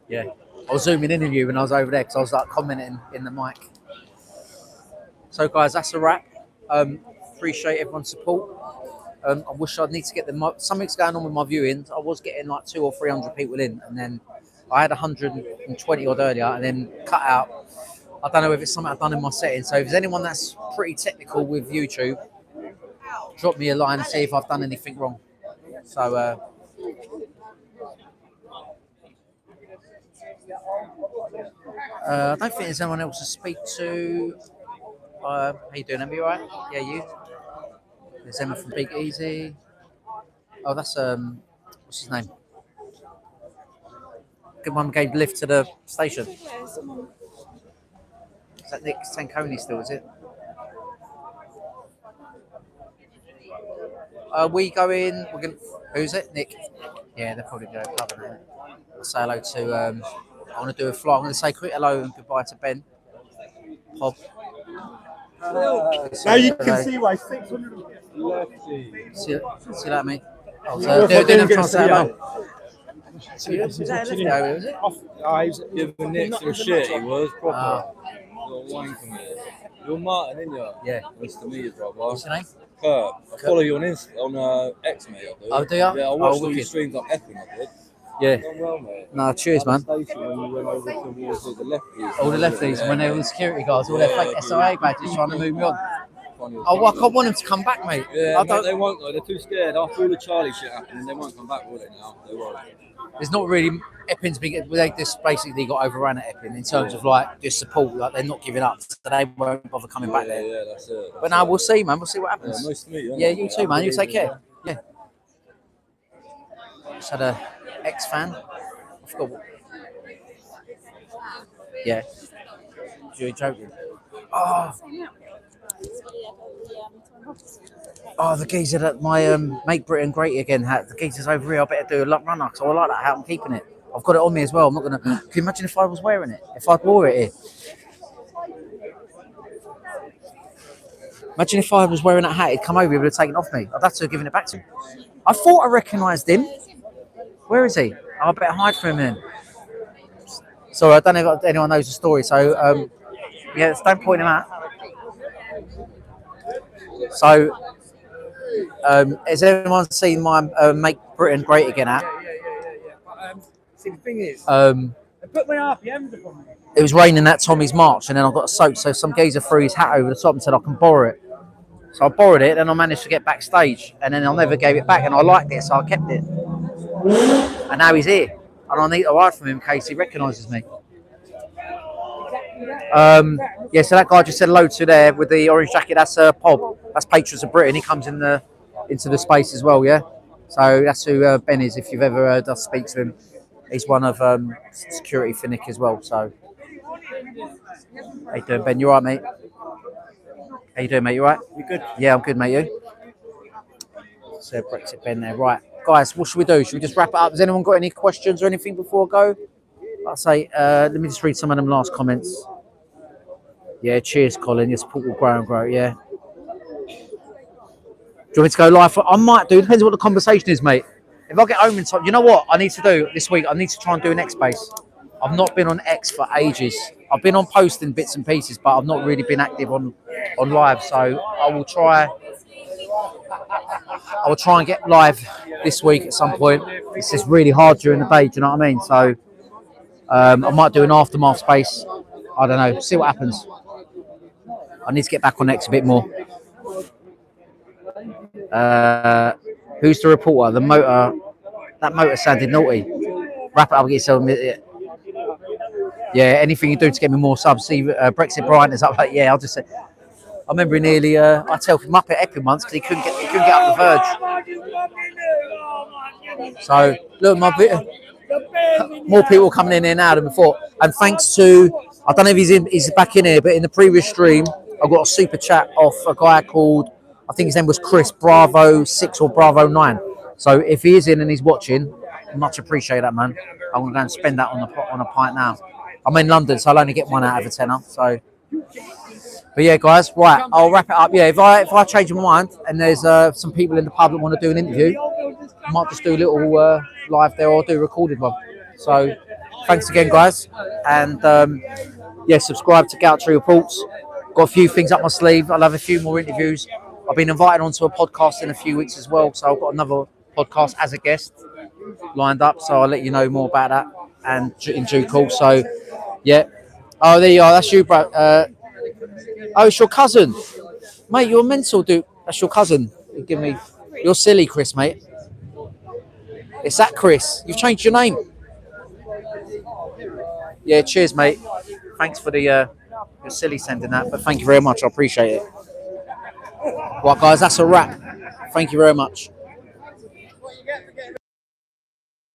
D: Yeah, I was zooming in on you when I was over there because I was like commenting in the mic. So, guys, that's a wrap. Appreciate everyone's support. I wish I'd need to get them. Something's going on with my viewings. I was getting like 200 or 300 people in, and then I had 120 odd earlier, and then cut out. I don't know if it's something I've done in my settings. So if there's anyone that's pretty technical with YouTube, drop me a line and see if I've done anything wrong. So I don't think there's anyone else to speak to. How you doing, Emma? You alright? Yeah, you? There's Emma from Big Easy. Oh, that's what's his name? Good one gave lift to the station. Is that Nick Sanconi still, is it? We going, who's it? Nick? Yeah, they're probably going to love it. I'll say hello to, I want to do a fly. I'm going to say quick hello and goodbye to Ben. Pop.
H: Now you can see why 600
D: See you later, mate. Oh, so they're trying to say hello. Was that a lefty over, was it?
J: I was giving Nick some shit, he was proper. Little wank me. You're Martin, ain't you?
D: Yeah.
J: Nice to meet you, brother.
D: What's your name?
J: Kurt. I follow you on X, mate, I do.
D: Oh, do you?
J: Yeah, I watched all
D: wicked.
J: your streams like effing, I did.
D: Yeah.
J: Done well, mate.
D: No, cheers, man.
J: When you went over towards all the lefties.
D: All the lefties, when they were the security guards, all their fake SOA badges trying to move me on. Oh, well, I can't want them to come back, mate.
J: Yeah, mate, they won't though. They're too scared. After all the Charlie shit happening, they won't come back, will they now? They won't.
D: There's not really Epping's been. They just basically got overrun at Epping in terms of like just support. Like they're not giving up, so they won't bother coming back there.
J: Yeah, that's it.
D: But now we'll see, man. We'll see what happens.
J: Yeah, nice to meet you.
D: Yeah, you too, man. You take care. Yeah. Just had a ex-fan. I forgot what. Yeah. You're joking. Oh. Oh, the geezer that my Make Britain Great Again hat. The geezer's over here. I better do a luck runner, so I like that hat. I'm keeping it. I've got it on me as well. I'm not gonna. Can you imagine if I was wearing it? If I wore it here? Imagine if I was wearing that hat. He'd come over. He would have taken it off me. I'd have to have given it back to him. I thought I recognised him. Where is he? I better hide from him then. Sorry, I don't know if anyone knows the story. So yeah, don't point him out. So. Has anyone seen my Make Britain Great Again hat?
J: See, the thing is,
D: It
J: put my RPMs up on me.
D: was raining at Tommy's March, and then I got soaked. So some geezer threw his hat over the top and said I can borrow it. So I borrowed it, and I managed to get backstage, and then I never gave it back, and I liked it, so I kept it. And now he's here, and I need to hide from him in case he recognises me. Yeah, so that guy just said hello to there with the orange jacket. That's Pob. That's Patriots of Britain. He comes in into the space as well. Yeah, so that's who Ben is. If you've ever heard us speak to him, he's one of security for Nick as well. So, how you doing, Ben? You all right, mate? How you doing, mate? You all right? You good? Yeah, I'm good, mate. You? So Brexit Ben there, right? Guys, what should we do? Should we just wrap it up? Has anyone got any questions or anything before I go? I'll say, let me just read some of them last comments. Yeah, cheers, Colin. Your support will grow and grow. Yeah. Do you want me to go live? I might do. Depends on what the conversation is, mate. If I get home in time, you know what I need to do this week? I need to try and do an X space. I've not been on X for ages. I've been on posting bits and pieces, but I've not really been active on live. So I will try and get live this week at some point. It's just really hard during the day. Do you know what I mean? So I might do an aftermath space. I don't know. See what happens. I need to get back on X a bit more. Who's the reporter? The motor. That motor sounded naughty. Wrap it up and get yourself. Yeah, anything you do to get me more subs. See, Brexit Brian is up. Like, yeah, I'll just say. I remember nearly. I told him up at Epping once because he couldn't get up the verge. So look, more people coming in here now than before. And thanks to, I don't know if he's back in here, but in the previous stream, I got a super chat off a guy called, I think his name was Chris, Bravo 6 or Bravo 9. So if he is in and he's watching, much appreciate that, man. I'm going to go and spend that on a pint now. I'm in London, so I'll only get one out of a tenner. So, but yeah, guys, right, I'll wrap it up. Yeah, if I change my mind and there's some people in the pub that want to do an interview, I might just do a little live there or do a recorded one. So thanks again, guys. And yeah, subscribe to Gauci Reports. Got a few things up my sleeve. I'll have a few more interviews. I've been invited onto a podcast in a few weeks as well. So I've got another podcast as a guest lined up. So I'll let you know more about that and in due course. So yeah. Oh, there you are. That's you, bro. Oh, it's your cousin. Mate, you're mental, dude. That's your cousin. You're silly, Chris, mate. It's that Chris. You've changed your name. Yeah, cheers, mate. Thanks for the you're silly sending that, but thank you very much. I appreciate it. Right, guys, that's a wrap. Thank you very much.